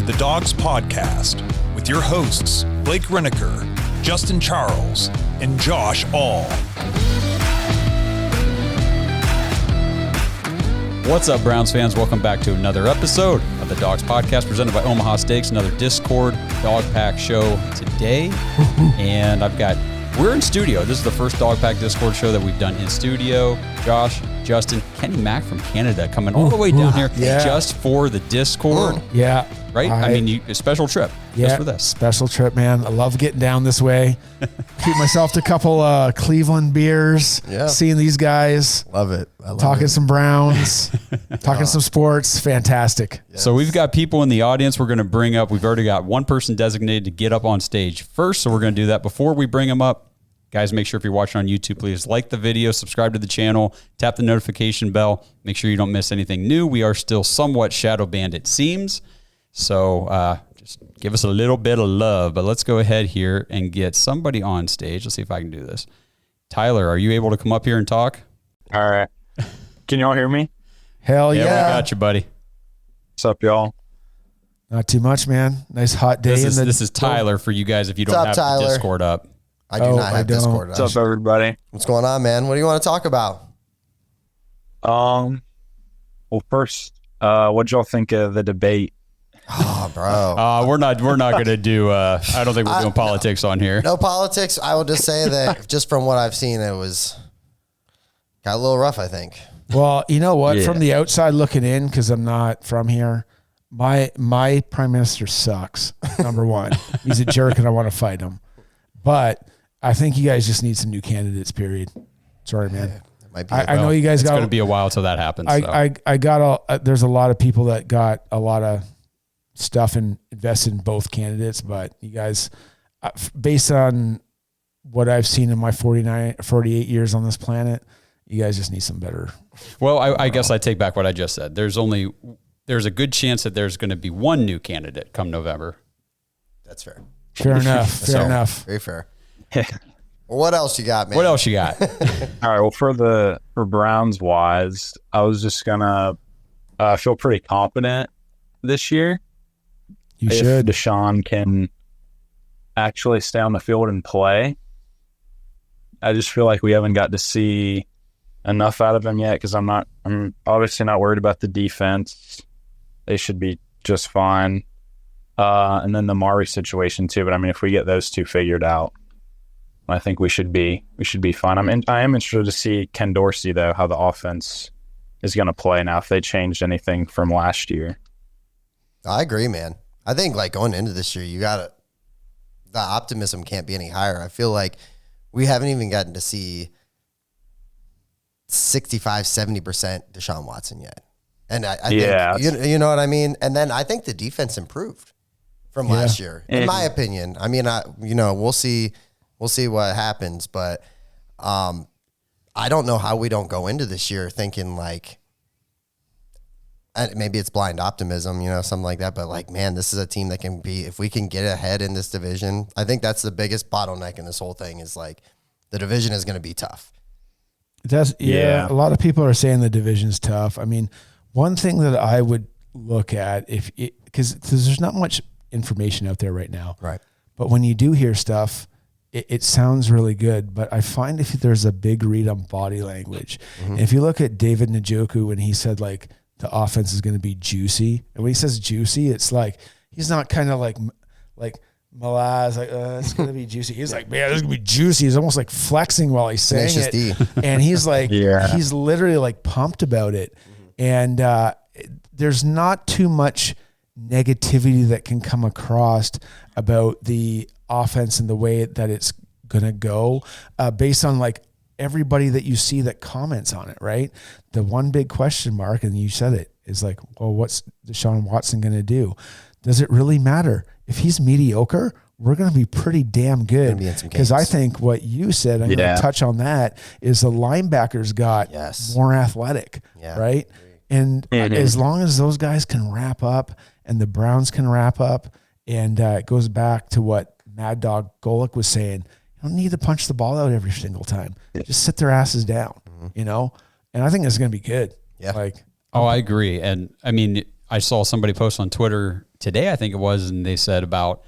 the Dawgs Podcast with your hosts, Blake Reneker, Justin Charles, and Josh All. What's up, Browns fans? Welcome back to another episode of the Dawgs Podcast presented by Omaha Steaks, another Discord Dog Pack show today. And we're in studio. This is the first Dog Pack Discord show that we've done in studio. Josh, Justin, Kenny Mac from Canada coming all the way down here just for the Discord. Yeah. Right? I mean, a special trip just for this. Special trip, man. I love getting down this way. Treat myself to a couple Cleveland beers. Yeah. Seeing these guys. Love it. Talking some Browns. Talking some sports. Fantastic. Yes. So we've got people in the audience we're going to bring up. We've already got one person designated to get up on stage first, so we're going to do that. Before we bring them up, guys, make sure if you're watching on YouTube, please like the video, subscribe to the channel, tap the notification bell. Make sure you don't miss anything new. We are still somewhat shadow banned, it seems. So just give us a little bit of love. But let's go ahead here and get somebody on stage. Let's see if I can do this. Tyler, are you able to come up here and talk? All right. Can y'all hear me? Hell yeah. We got you, buddy. What's up, y'all? Not too much, man. Nice hot day. This is Tyler for you guys if you don't have the Discord up. I do not have Discord. What's up, everybody? What's going on, man? What do you want to talk about? Well, first, what'd y'all think of the debate? Oh, bro. We're not going to do, I don't think we're doing politics on here. No politics. I will just say that just from what I've seen, it got a little rough, I think. Well, you know what? Yeah. From the outside looking in, because I'm not from here, my prime minister sucks, number one. He's a jerk and I want to fight him. But I think you guys just need some new candidates, period. Sorry, man. I know you guys it's going to be a while till that happens. There's a lot of people that got a lot of stuff and invested in both candidates, but you guys, based on what I've seen in my 48 years on this planet, you guys just need some better. Well, I guess I take back what I just said. There's a good chance that there's going to be one new candidate come November. That's fair. Fair enough. Fair enough. Very fair. Well, what else you got, man? What else you got? All right. Well, for Browns wise, I was just gonna feel pretty confident this year. You should. Deshaun can actually stay on the field and play. I just feel like we haven't got to see enough out of him yet because I'm obviously not worried about the defense. They should be just fine. And then the Mari situation too. But I mean, if we get those two figured out, I think we should be fine. I am interested to see Ken Dorsey though, how the offense is going to play now if they changed anything from last year. I agree, man. I think like going into this year, the optimism can't be any higher. I feel like we haven't even gotten to see 65-70% Deshaun Watson yet. And I think, you know what I mean? And then I think the defense improved from last year, in my opinion. I mean, we'll see what happens, but I don't know how we don't go into this year thinking like, maybe it's blind optimism, something like that. But like, man, this is a team that can be, if we can get ahead in this division, I think that's the biggest bottleneck in this whole thing is like the division is going to be tough. It does. Yeah. A lot of people are saying the division's tough. I mean, one thing that I would look at because there's not much information out there right now. Right. But when you do hear stuff, it sounds really good. But I find if there's a big read on body language, and if you look at David Njoku when he said like the offense is going to be juicy, and when he says juicy, it's like he's not kind of like Malaz, like it's going to be juicy. He's like, man, this is going to be juicy. He's almost like flexing while he's saying it, and he's like, he's literally like pumped about it, and there's not too much negativity that can come across about the offense and the way that it's going to go based on like everybody that you see that comments on it, right? The one big question mark, and you said it, is like, well, what's Deshaun Watson going to do? Does it really matter? If he's mediocre, we're going to be pretty damn good. Because I think what you said, I'm going to touch on that, is the linebackers got more athletic, right? And as long as those guys can wrap up and the Browns can wrap up, and it goes back to what Mad Dog Golick was saying, you don't need to punch the ball out every single time. Just sit their asses down, And I think it's going to be good. Yeah. I agree. And I mean, I saw somebody post on Twitter today, I think it was, and they said about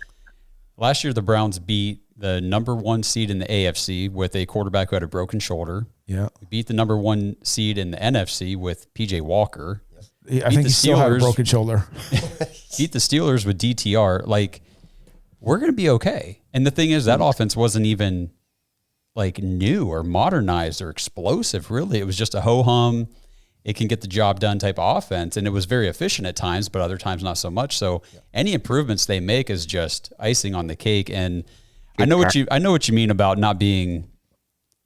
last year the Browns beat the number 1 seed in the AFC with a quarterback who had a broken shoulder. Yeah. We beat the number 1 seed in the NFC with PJ Walker. I think he still had a broken shoulder. Beat the Steelers with DTR. Like, we're going to be okay. And the thing is, that offense wasn't even like new or modernized or explosive, really. It was just a ho-hum, it can get the job done type of offense. And it was very efficient at times, but other times not so much. So any improvements they make is just icing on the cake. And I know what you mean about not being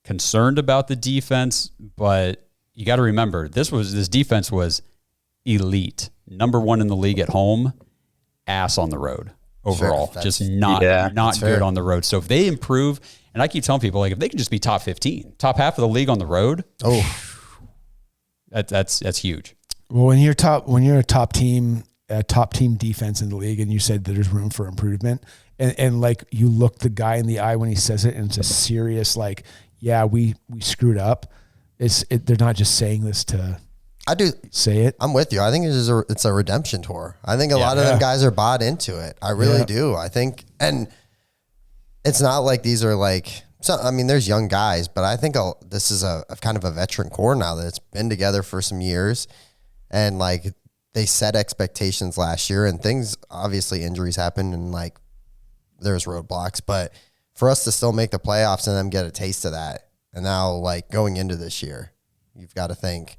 concerned about the defense, but you got to remember this defense was elite, number 1 in the league at home, ass on the road overall, just not good on the road. So if they improve, and I keep telling people, like, if they can just be top 15, top half of the league on the road, that's huge. Well, when you're a top team defense in the league, and you said that there's room for improvement, and like you look the guy in the eye when he says it, and it's a serious, like, yeah, we screwed up. They're not just saying this to say it. I'm with you. I think it's a redemption tour. I think a lot of them guys are bought into it. I really do. I think, and it's not like these are like, I mean, there's young guys, but I think this is a kind of a veteran core now that's been together for some years, and like they set expectations last year, and things, obviously injuries happen, and like there's roadblocks, but for us to still make the playoffs and them get a taste of that, and now like going into this year, you've got to think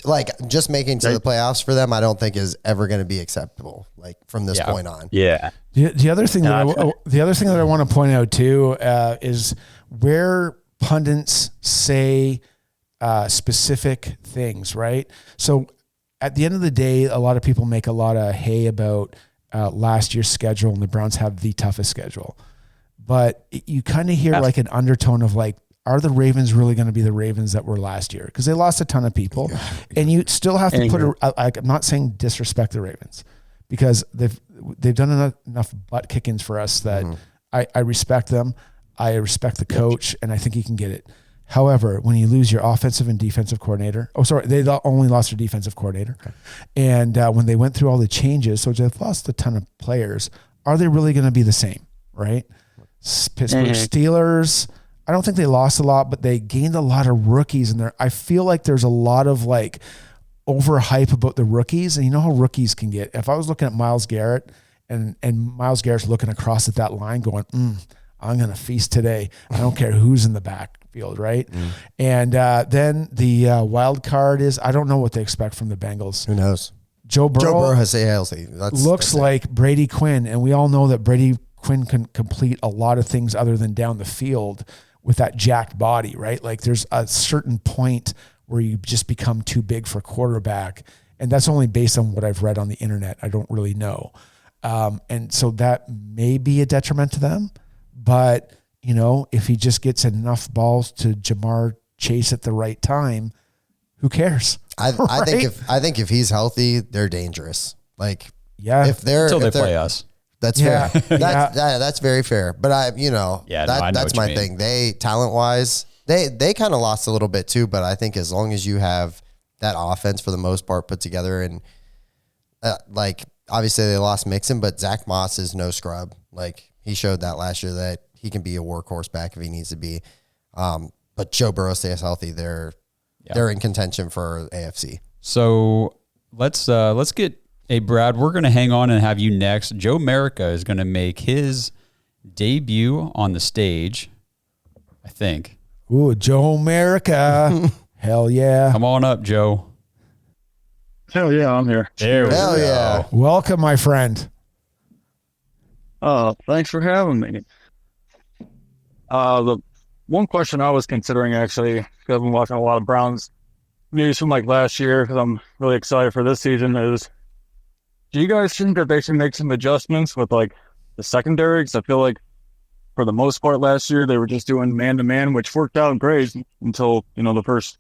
like just making to the playoffs for them, I don't think is ever going to be acceptable. Like from this point on. Yeah. The other thing that I want to point out too is where pundits say specific things, right? So at the end of the day, a lot of people make a lot of hay about last year's schedule, and the Browns have the toughest schedule. But you kind of hear like an undertone of like, are the Ravens really going to be the Ravens that were last year? Because they lost a ton of people, and you still have to I'm not saying disrespect the Ravens, because they've done enough butt kickings for us that I respect them. I respect the coach, and I think he can get it. However, when you lose your offensive and defensive coordinator, they only lost their defensive coordinator. Okay. And when they went through all the changes, so they've lost a ton of players, are they really going to be the same, right? Pittsburgh Steelers, I don't think they lost a lot, but they gained a lot of rookies in there. I feel like there's a lot of like overhype about the rookies, and you know how rookies can get. If I was looking at Myles Garrett and Myles Garrett's looking across at that line going, I'm going to feast today. I don't care who's in the backfield, right? And then the wild card is, I don't know what they expect from the Bengals. Who knows? Joe Burrow has a healthy. Looks like Brady Quinn, and we all know that Brady Quinn can complete a lot of things other than down the field with that jacked body, right? Like there's a certain point where you just become too big for quarterback. And that's only based on what I've read on the internet. I don't really know. And so that may be a detriment to them, but you know, if he just gets enough balls to Jamar Chase at the right time, who cares? I think if he's healthy, they're dangerous. Like, if they're until they play us. That's fair. That's very fair. But that's my thing. They talent wise, they kind of lost a little bit too. But I think as long as you have that offense for the most part put together, and like obviously they lost Mixon, but Zach Moss is no scrub. Like he showed that last year that he can be a workhorse back if he needs to be. But Joe Burrow stays healthy, they're in contention for AFC. So let's get. Hey, Brad, we're going to hang on and have you next. Joe Merica is going to make his debut on the stage, I think. Ooh, Joe Merica. Hell yeah. Come on up, Joe. Hell yeah, I'm here. Hell yeah. Welcome, my friend. Thanks for having me. The one question I was considering, actually, because I've been watching a lot of Browns news from like last year, because I'm really excited for this season, is do you guys think that they should make some adjustments with like the secondary? Because I feel like for the most part last year, they were just doing man-to-man, which worked out great until, the first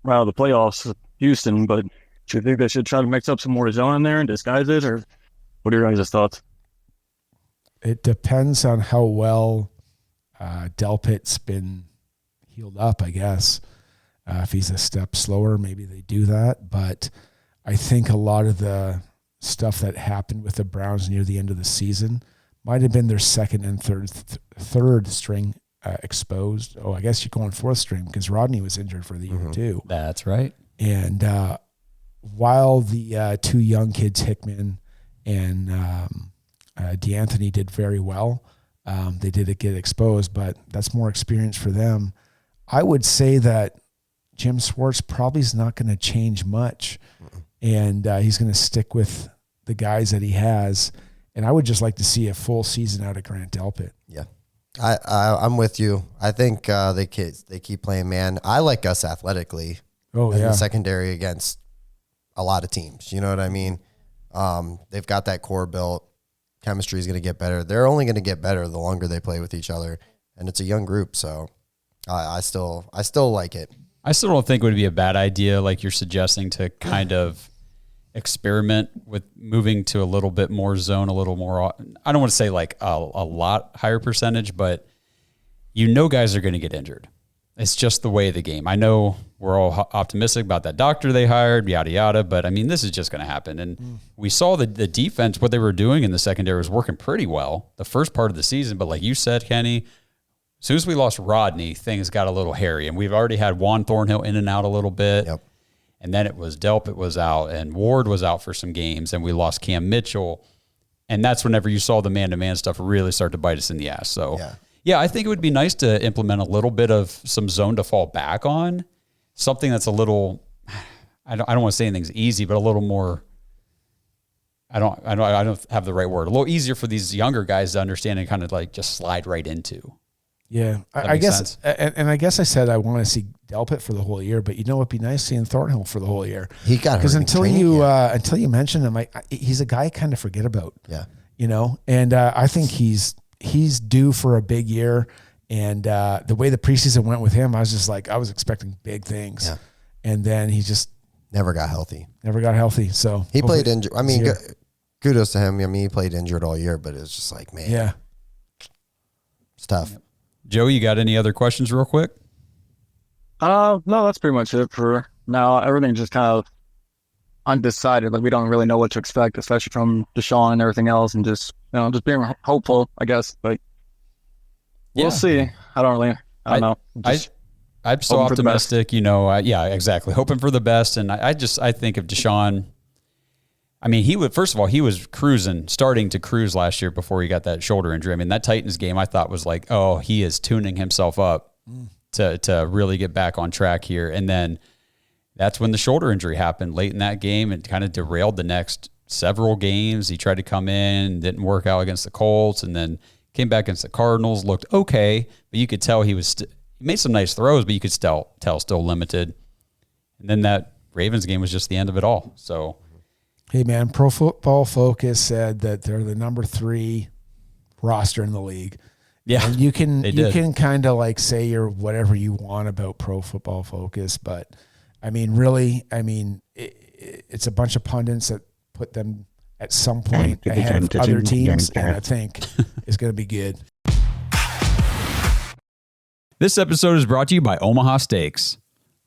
round of the playoffs, Houston. But do you think they should try to mix up some more zone in there and disguise it? Or what are your guys' thoughts? It depends on how well Delpit's been healed up, I guess. If he's a step slower, maybe they do that. But I think a lot of the stuff that happened with the Browns near the end of the season might have been their second and third string exposed. Oh, I guess you're going fourth string because Rodney was injured for the year too. That's right. And while the two young kids, Hickman and DeAnthony, did very well, they did get exposed, but that's more experience for them. I would say that Jim Schwartz probably is not going to change much, and he's going to stick with the guys that he has. And I would just like to see a full season out of Grant Delpit. Yeah, I'm with you. I think they keep playing man. I like us athletically. Oh, in yeah. the secondary against a lot of teams. You know what I mean? They've got that core built. Chemistry is going to get better. They're only going to get better the longer they play with each other, and it's a young group. So I still like it. I still don't think it would be a bad idea, like you're suggesting, to kind of experiment with moving to a little bit more zone, a little more. I don't want to say like a lot higher percentage, but guys are going to get injured. It's just the way of the game. I know we're all optimistic about that doctor they hired, yada, yada, but I mean, this is just going to happen. And we saw the defense, what they were doing in the secondary was working pretty well the first part of the season. But like you said, Kenny, as soon as we lost Rodney, things got a little hairy. And we've already had Juan Thornhill in and out a little bit. Yep. And then it was Delpit was out and Ward was out for some games, and we lost Cam Mitchell. And that's whenever you saw the man-to-man stuff really start to bite us in the ass. So, yeah, I think it would be nice to implement a little bit of some zone to fall back on, something that's a little, I don't want to say anything's easy, but a little more, I don't have the right word, a little easier for these younger guys to understand and kind of like just slide right into. Yeah, I guess, and I guess I said I want to see Delpit for the whole year, but it'd be nice seeing Thornhill for the whole year. He got because until you mention him, he's a guy I kind of forget about. Yeah, and I think he's due for a big year. And the way the preseason went with him, I was just like, I was expecting big things, and then he just never got healthy. So he played injured. I mean, kudos to him. I mean, he played injured all year, but it was just like, man, it's tough. Yep. Joe, you got any other questions real quick? No, that's pretty much it for now. Everything's just kind of undecided. Like, we don't really know what to expect, especially from Deshaun and everything else, and just being hopeful, I guess. Like, we'll see. I don't know. I'm so optimistic, yeah, exactly. Hoping for the best. And I think of Deshaun, I mean, he was starting to cruise last year before he got that shoulder injury. I mean, that Titans game I thought was like, oh, he is tuning himself up to really get back on track here. And then that's when the shoulder injury happened late in that game and kind of derailed the next several games. He tried to come in, didn't work out against the Colts, and then came back against the Cardinals, looked okay, but you could tell he made some nice throws, but you could still limited. And then that Ravens game was just the end of it all. So, hey man, Pro Football Focus said that they're the number 3 roster in the league. Yeah, and you can kind of like say you're whatever you want about Pro Football Focus, but I mean, really, it's a bunch of pundits that put them at some point ahead of other teams, and I think it's going to be good. This episode is brought to you by Omaha Steaks.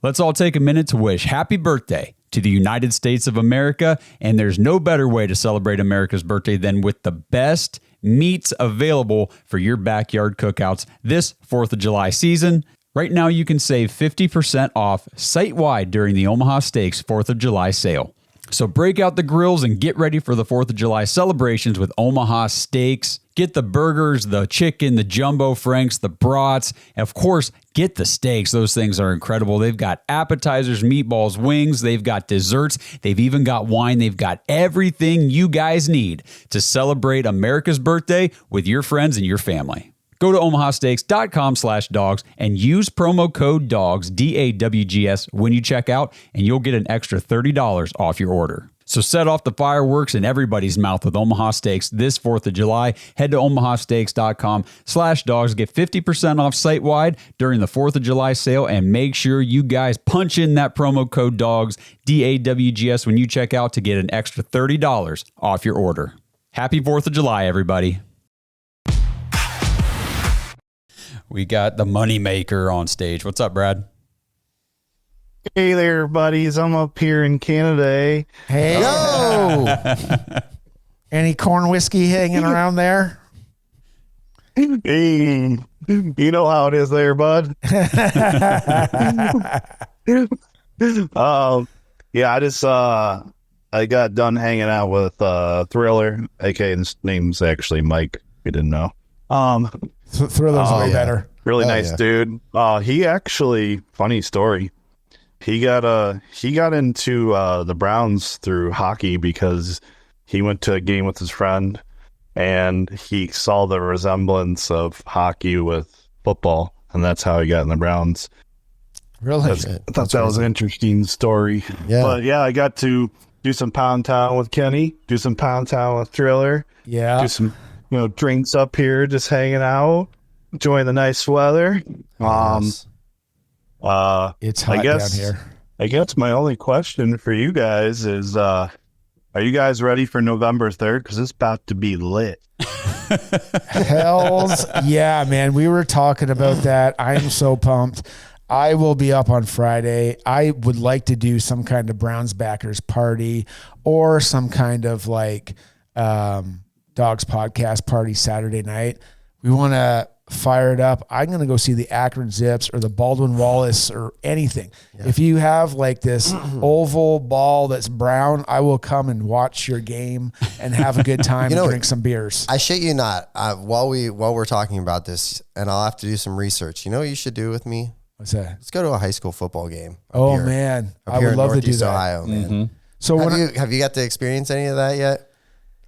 Let's all take a minute to wish happy birthday to the United States of America, and there's no better way to celebrate America's birthday than with the best meats available for your backyard cookouts this 4th of July season. Right now, you can save 50% off site-wide during the Omaha Steaks 4th of July sale. So break out the grills and get ready for the 4th of July celebrations with Omaha Steaks. Get the burgers, the chicken, the jumbo franks, the brats, and of course, get the steaks. Those things are incredible. They've got appetizers, meatballs, wings. They've got desserts. They've even got wine. They've got everything you guys need to celebrate America's birthday with your friends and your family. Go to omahasteaks.com/dogs and use promo code DAWGS, DAWGS, when you check out, and you'll get an extra $30 off your order. So set off the fireworks in everybody's mouth with Omaha Steaks this 4th of July. Head to omahasteaks.com/dogs. Get 50% off site-wide during the 4th of July sale, and make sure you guys punch in that promo code DAWGS, DAWGS, when you check out to get an extra $30 off your order. Happy 4th of July, everybody. We got the moneymaker on stage. What's up, Brad? Hey there, buddies. I'm up here in Canada. Eh? Hey, yo. Any corn whiskey hanging around there? Hey, you know how it is there, bud. Yeah, I got done hanging out with Thriller, aka his name's actually Mike. You didn't know. Thriller's way better. Really nice dude. He actually, funny story. He got into the Browns through hockey because he went to a game with his friend and he saw the resemblance of hockey with football, and that's how he got in the Browns. Really? I thought that was an interesting story. Yeah. But yeah, I got to do some Pound Town with Kenny, do some Pound Town with Thriller, Yeah. do some drinks up here, just hanging out, enjoying the nice weather. Yes. It's hot down here. I guess my only question for you guys is, are you guys ready for November 3rd? Because it's about to be lit. Hells yeah, man. We were talking about that. I am so pumped. I will be up on Friday. I would like to do some kind of Browns backers party or some kind of like Dawgs podcast party Saturday night. We want to fire it up. I'm going to go see the Akron Zips or the Baldwin Wallace or anything. Yeah. If you have like this oval ball that's brown, I will come and watch your game and have a good time and drink some beers. I shit you not. While we're talking about this, and I'll have to do some research. You know what you should do with me? What's that? Let's go to a high school football game. Oh here, man, I would love to do that. Ohio, man. Mm-hmm. So have you got to experience any of that yet?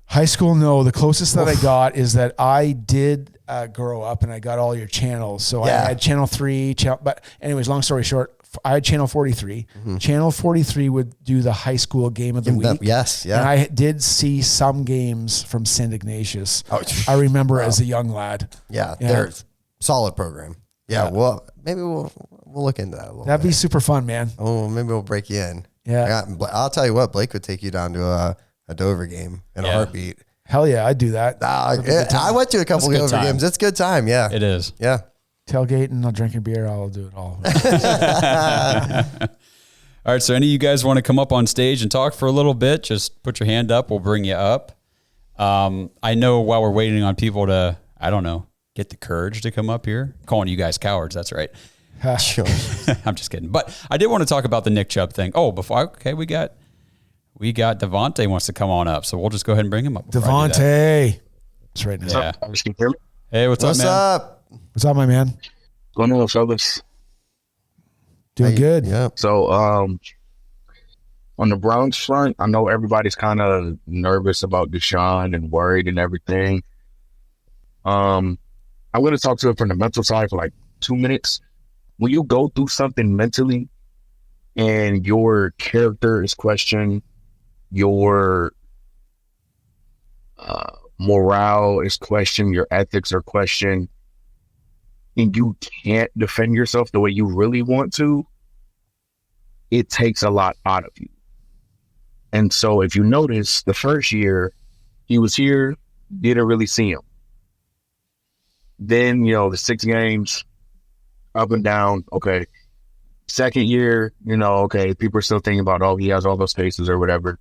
High school, no. The closest that I got is that I did grow up and I got all your channels. So I had channel 3, but anyways, long story short, I had channel 43. Mm-hmm. Channel 43 would do the high school game of the week. Yes, yeah. And I did see some games from St. Ignatius. Oh, I remember as a young lad. Yeah, they're solid program. Yeah, well, maybe we'll look into that a little That'd bit. Be super fun, man. Oh, maybe we'll break you in. Yeah. I'll tell you what, Blake would take you down to a Dover game in a heartbeat. Hell yeah, I'd do that. I went to a couple Dover games. It's a good time, yeah. It is. Yeah. Tailgating, I'll drink a beer, I'll do it all. All right, so any of you guys want to come up on stage and talk for a little bit, just put your hand up. We'll bring you up. I know while we're waiting on people to, I don't know, get the courage to come up here. I'm calling you guys cowards, that's right. Sure. I'm just kidding. But I did want to talk about the Nick Chubb thing. Oh, we got Devontae wants to come on up, so we'll just go ahead and bring him up. Devontae. That's right now. Yeah. Can you hear me? Hey, what's up, man? What's up, my man? Going on, fellas. Doing good. Yeah. So, on the Browns front, I know everybody's kind of nervous about Deshaun and worried and everything. I'm going to talk to it from the mental side for like 2 minutes. When you go through something mentally and your character is questioned, your morale is questioned, your ethics are questioned, and you can't defend yourself the way you really want to, it takes a lot out of you. And so if you notice, the first year he was here, didn't really see him. Then, the 6 games, up and down, okay. Second year, okay, people are still thinking about, he has all those faces or whatever.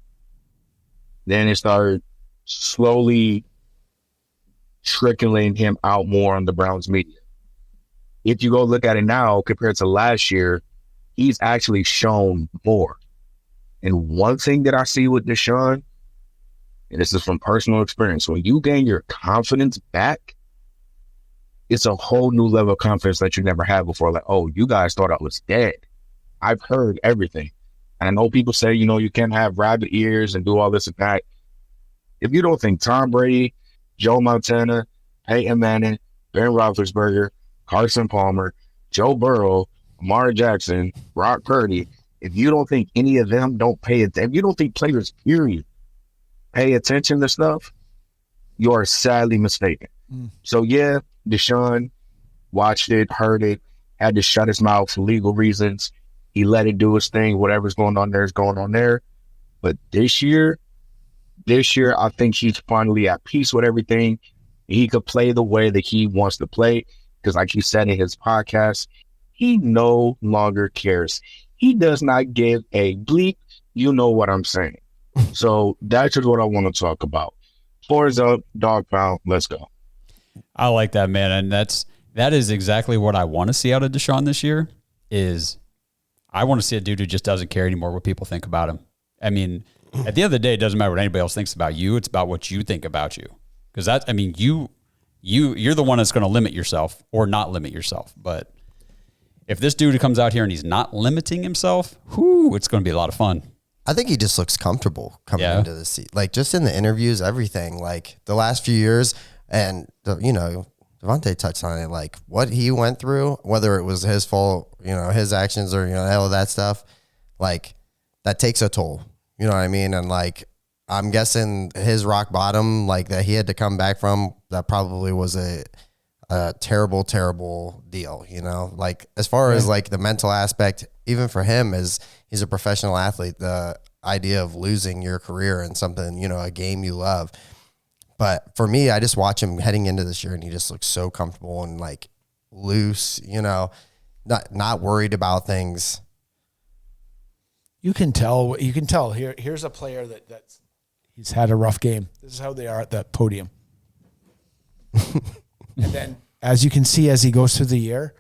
Then it started slowly trickling him out more on the Browns media. If you go look at it now compared to last year, he's actually shown more. And one thing that I see with Deshaun, and this is from personal experience, when you gain your confidence back, it's a whole new level of confidence that you never had before. Like, you guys thought I was dead. I've heard everything. And I know people say, you can't have rabbit ears and do all this and that. If you don't think Tom Brady, Joe Montana, Peyton Manning, Ben Roethlisberger, Carson Palmer, Joe Burrow, Lamar Jackson, Brock Purdy, if you don't think any of them don't pay attention, if you don't think players, period, pay attention to stuff, you are sadly mistaken. So, yeah, Deshaun watched it, heard it, had to shut his mouth for legal reasons. He let it do his thing. Whatever's going on there is going on there. But this year, I think he's finally at peace with everything. He could play the way that he wants to play because, like he said in his podcast, he no longer cares. he does not give a bleep. You know what I'm saying. So that's just what I want to talk about. 4 is up, dog pound, let's go. I like that, man. And that is exactly what I want to see out of Deshaun this year. Is I want to see a dude who just doesn't care anymore what people think about him. I mean, at the end of the day, it doesn't matter what anybody else thinks about you. It's about what you think about you. Because that, I mean, you're the one that's going to limit yourself or not limit yourself. But if this dude comes out here and he's not limiting himself, it's going to be a lot of fun. I think he just looks comfortable coming into the seat. Like, just in the interviews, everything. Like, the last few years, and, Devontae touched on it, like, what he went through, whether it was his fault, his actions or, all of that stuff, like, that takes a toll. You know what I mean? And, like, I'm guessing his rock bottom, like, that he had to come back from, that probably was a terrible, terrible deal, Like, as far as, like, the mental aspect, even for him, as he's a professional athlete, the idea of losing your career in something, a game you love. But for me, I just watch him heading into this year, and he just looks so comfortable and, like, loose, not worried about things. You can tell. Here's a player that's he's had a rough game. This is how they are at the podium. And then, as you can see, as he goes through the year,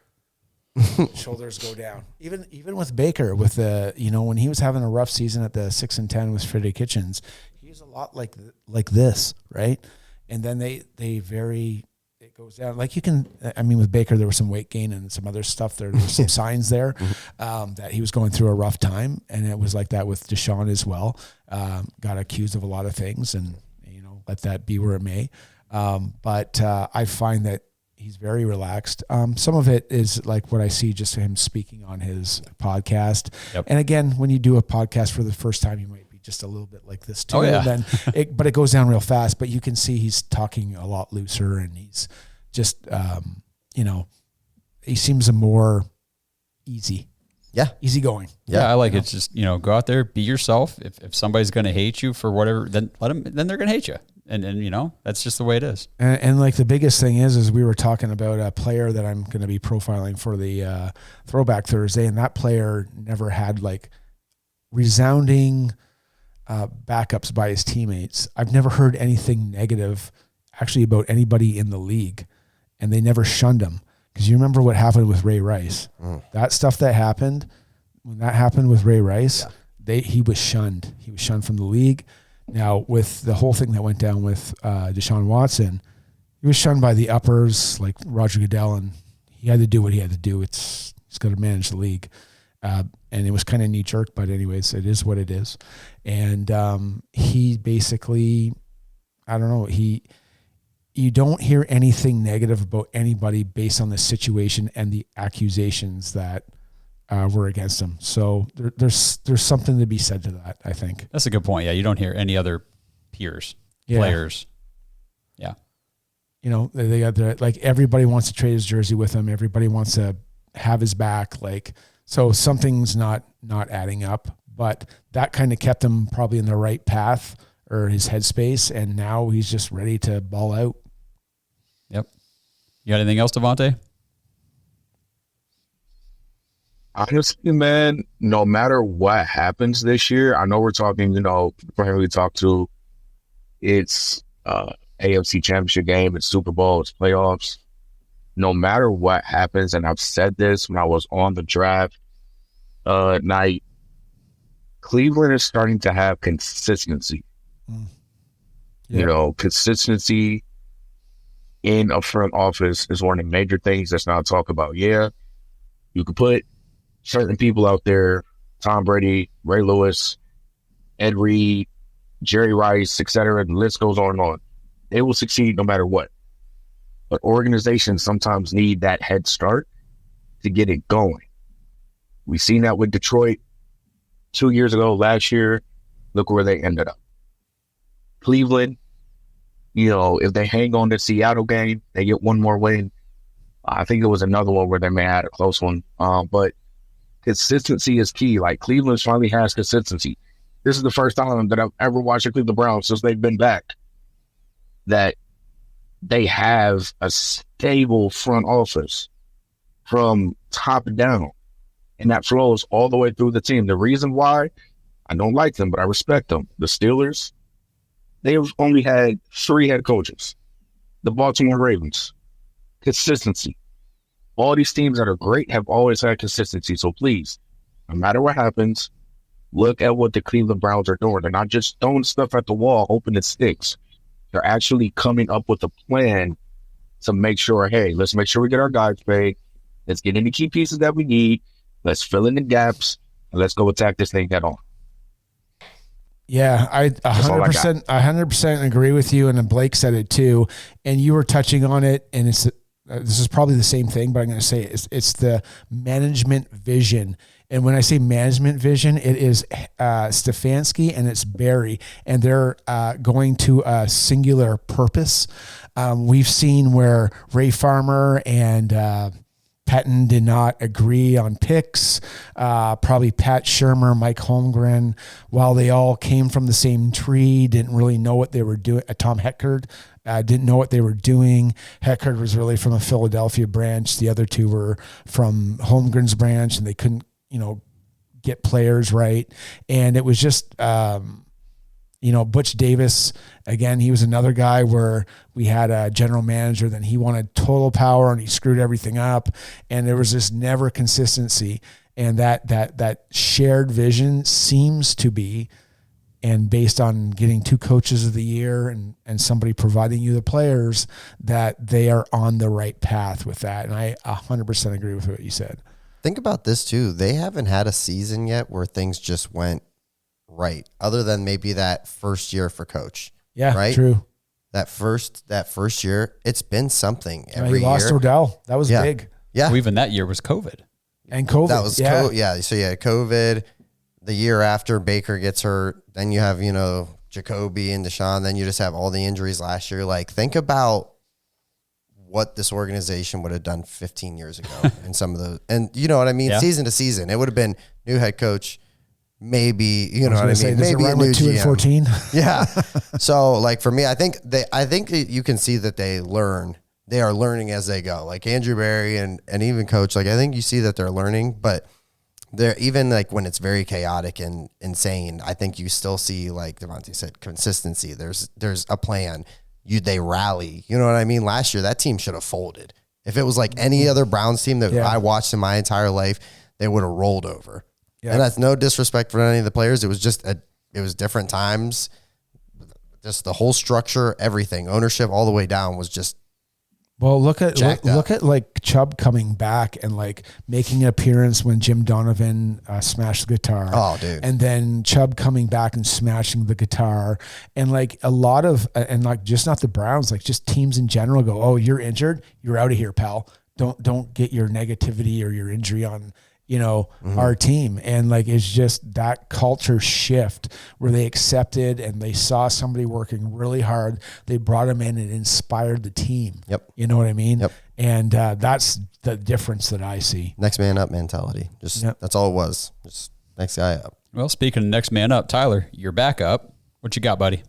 shoulders go down. Even with Baker, with the when he was having a rough season at the 6-10 with Freddie Kitchens, he's a lot like this, right? And then it goes down. Like, you can, I mean, with Baker, there was some weight gain and some other stuff. There were some signs there that he was going through a rough time, and it was like that with Deshaun as well. Got accused of a lot of things, and let that be where it may. But I find that he's very relaxed. Some of it is like what I see just him speaking on his podcast. Yep. And again, when you do a podcast for the first time, you might be just a little bit like this too. Oh, yeah. And then but it goes down real fast, but you can see he's talking a lot looser, and he's just, he seems more easy. Yeah. Easygoing. Yeah. I like it. Just, go out there, be yourself. If somebody's going to hate you for whatever, then then they're going to hate you. And that's just the way it is. And like, the biggest thing is we were talking about a player that I'm going to be profiling for the Throwback Thursday, and that player never had like resounding backups by his teammates. I've never heard anything negative actually about anybody in the league, and they never shunned him. Because you remember what happened with Ray Rice. That stuff that happened, when that happened with Ray Rice, he was shunned. He was shunned from the league. Now, with the whole thing that went down with Deshaun Watson, he was shunned by the uppers like Roger Goodell, and he had to do what he had to do. He's got to manage the league. And it was kind of knee-jerk, but anyways, it is what it is. And he basically, I don't know, you don't hear anything negative about anybody based on the situation and the accusations that were against him. So there's something to be said to that, I think. That's a good point. Yeah, you don't hear any other peers, players. Yeah. They got like, everybody wants to trade his jersey with him. Everybody wants to have his back. Like, so something's not adding up, but that kind of kept him probably in the right path or his headspace, and now he's just ready to ball out. Yep. You got anything else, Devontae? Honestly, man, no matter what happens this year, I know we're talking, for him we talked to, it's AFC Championship game, it's Super Bowl, it's playoffs. No matter what happens, and I've said this when I was on the draft night, Cleveland is starting to have consistency. Consistency in a front office is one of the major things that's not talked about. Yeah, you could put certain people out there, Tom Brady, Ray Lewis, Ed Reed, Jerry Rice, etc. The list goes on and on. They will succeed no matter what. But organizations sometimes need that head start to get it going. We've seen that with Detroit 2 years ago, last year. Look where they ended up. Cleveland, if they hang on to Seattle game, they get one more win. I think it was another one where they may have had a close one. But consistency is key. Like, Cleveland finally has consistency. This is the first time that I've ever watched the Cleveland Browns since they've been back that they have a stable front office from top down. And that flows all the way through the team. The reason why I don't like them, but I respect them. The Steelers, they've only had 3 head coaches. The Baltimore Ravens, consistency. All these teams that are great have always had consistency. So please, no matter what happens, look at what the Cleveland Browns are doing. They're not just throwing stuff at the wall, hoping it sticks. They're actually coming up with a plan to make sure, hey, let's make sure we get our guys paid. Let's get in the key pieces that we need. Let's fill in the gaps, and let's go attack this thing head on. Yeah, I 100% agree with you, and Blake said it too. And you were touching on it, and this is probably the same thing, but I'm going to say it's the management vision. And when I say management vision, it is Stefanski and it's Barry, and they're going to a singular purpose. We've seen where Ray Farmer and Patton did not agree on picks. Probably Pat Shurmur, Mike Holmgren, while they all came from the same tree, didn't really know what they were doing. Tom Heckard didn't know what they were doing. Heckard was really from a Philadelphia branch. The other 2 were from Holmgren's branch, and they couldn't, get players right. And it was just, Butch Davis, again, he was another guy where we had a general manager, then he wanted total power and he screwed everything up. And there was this never consistency. And that shared vision seems to be, and based on getting 2 coaches of the year and somebody providing you the players, that they are on the right path with that. And I 100% agree with what you said. Think about this too. They haven't had a season yet where things just went right, other than maybe that first year for coach. Yeah, right. True. That first year, it's been something every year. He lost Odell. That was big. Yeah. Well, even that year was COVID. And COVID. That was COVID. So COVID. The year after Baker gets hurt, then you have, Jacoby and Deshaun. Then you just have all the injuries last year. Like, think about what this organization would have done 15 years ago and some of those, and you know what I mean? Yeah. Season to season, it would have been new head coach, maybe, you know what I mean? Maybe a new GM. 2-14. Yeah. So like for me, I think you can see that they are learning as they go. Like Andrew Berry and even coach, like I think you see that they're learning, but they're even like when it's very chaotic and insane, I think you still see, like Devontae said, consistency. There's a plan. They rally. You know what I mean? Last year, that team should have folded. If it was like any other Browns team that I watched in my entire life, they would have rolled over. Yeah. And that's no disrespect for any of the players. It was just it was different times. Just the whole structure, everything, ownership all the way down was just. Well, look at like Chubb coming back and like making an appearance when Jim Donovan smashed the guitar. Oh, dude! And then Chubb coming back and smashing the guitar, and like a lot of and like just not the Browns, like just teams in general go, oh, you're injured, you're out of here, pal. Don't get your negativity or your injury on our team. And like it's just that culture shift where they accepted and they saw somebody working really hard. They brought him in and inspired the team. Yep. You know what I mean? Yep. And that's the difference that I see. Next man up mentality. That's all it was. Just next guy up. Well, speaking of next man up, Tyler, you're back up. What you got, buddy?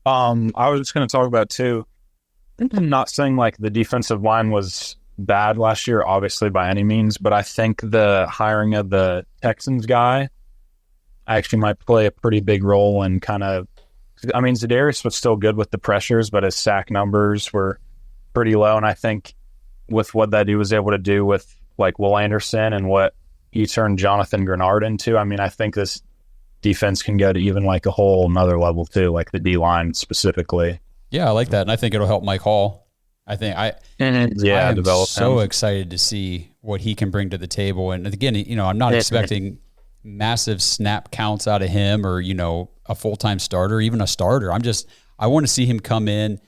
I was just going to talk about too. I'm not saying like the defensive line was bad last year, obviously by any means, but I think the hiring of the Texans guy actually might play a pretty big role in Za'Darius was still good with the pressures, but his sack numbers were pretty low. And I think with what that dude was able to do with like Will Anderson and what he turned Jonathan Grenard into, I think this defense can go to even like a whole another level too, like the D-line specifically. Yeah, I like that. And I think it'll help Mike Hall. I am so excited to see what he can bring to the table. And again, I'm not expecting massive snap counts out of him or, a full-time starter, even a starter. I want to see him come in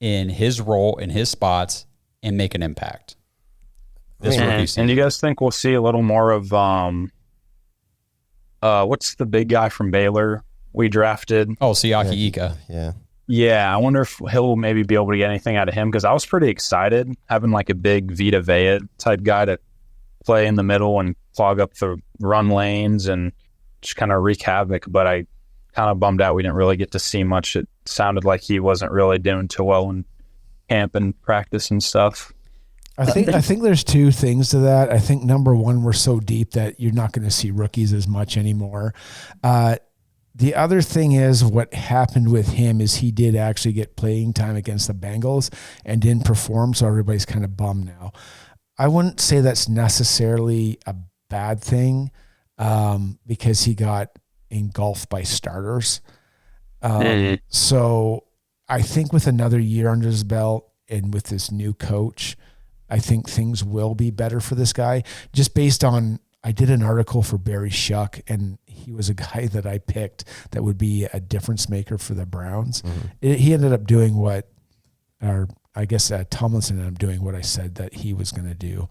his role, in his spots, and make an impact. And you guys think we'll see a little more of, what's the big guy from Baylor we drafted? Oh, Siaki Ika. Yeah. Yeah, I wonder if he'll maybe be able to get anything out of him, because I was pretty excited having like a big Vita Vea type guy to play in the middle and clog up the run lanes and just kind of wreak havoc. But I kind of bummed out we didn't really get to see much. It sounded like he wasn't really doing too well in camp and practice and stuff. I think there's two things to that. I think number one, we're so deep that you're not going to see rookies as much anymore. The other thing is what happened with him is he did actually get playing time against the Bengals and didn't perform, so everybody's kind of bummed now. I wouldn't say that's necessarily a bad thing because he got engulfed by starters. So I think with another year under his belt and with this new coach, I think things will be better for this guy. Just based on, I did an article for Barry Shuck, and he was a guy that I picked that would be a difference maker for the Browns. He ended up doing Tomlinson ended up doing what I said that he was going to do.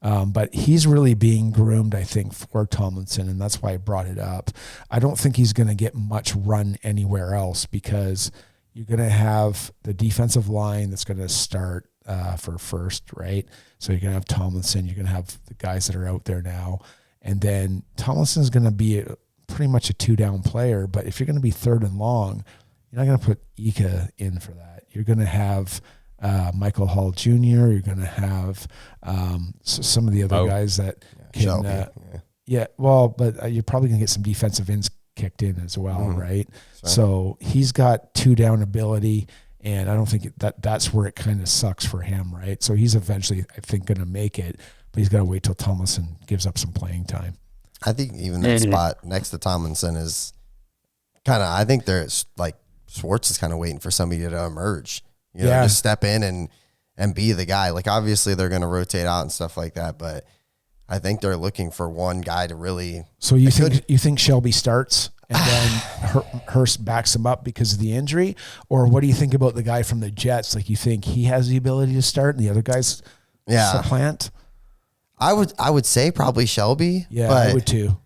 But he's really being groomed, I think, for Tomlinson, and that's why I brought it up. I don't think he's going to get much run anywhere else because you're going to have the defensive line that's going to start for first, right? So you're going to have Tomlinson, you're going to have the guys that are out there now, and then Tomlinson's going to be pretty much a two-down player, but if you're going to be third and long, you're not going to put Ika in for that. You're going to have Michael Hall Jr., you're going to have some of the other guys that can, but you're probably going to get some defensive ends kicked in as well, right? So he's got two-down ability, and I don't think that's where it kind of sucks for him, right? So he's eventually, I think, going to make it, but he's got to wait till Tomlinson gives up some playing time. I think even that spot next to Tomlinson is kind of, I think there's like Schwartz is kind of waiting for somebody to emerge, just step in and be the guy. Like obviously they're going to rotate out and stuff like that, but I think they're looking for one guy to really. So you think Shelby starts and then Hurst backs him up because of the injury, or what do you think about the guy from the Jets? Like you think he has the ability to start and the other guys supplant? I would say probably Shelby. Yeah, but I would too.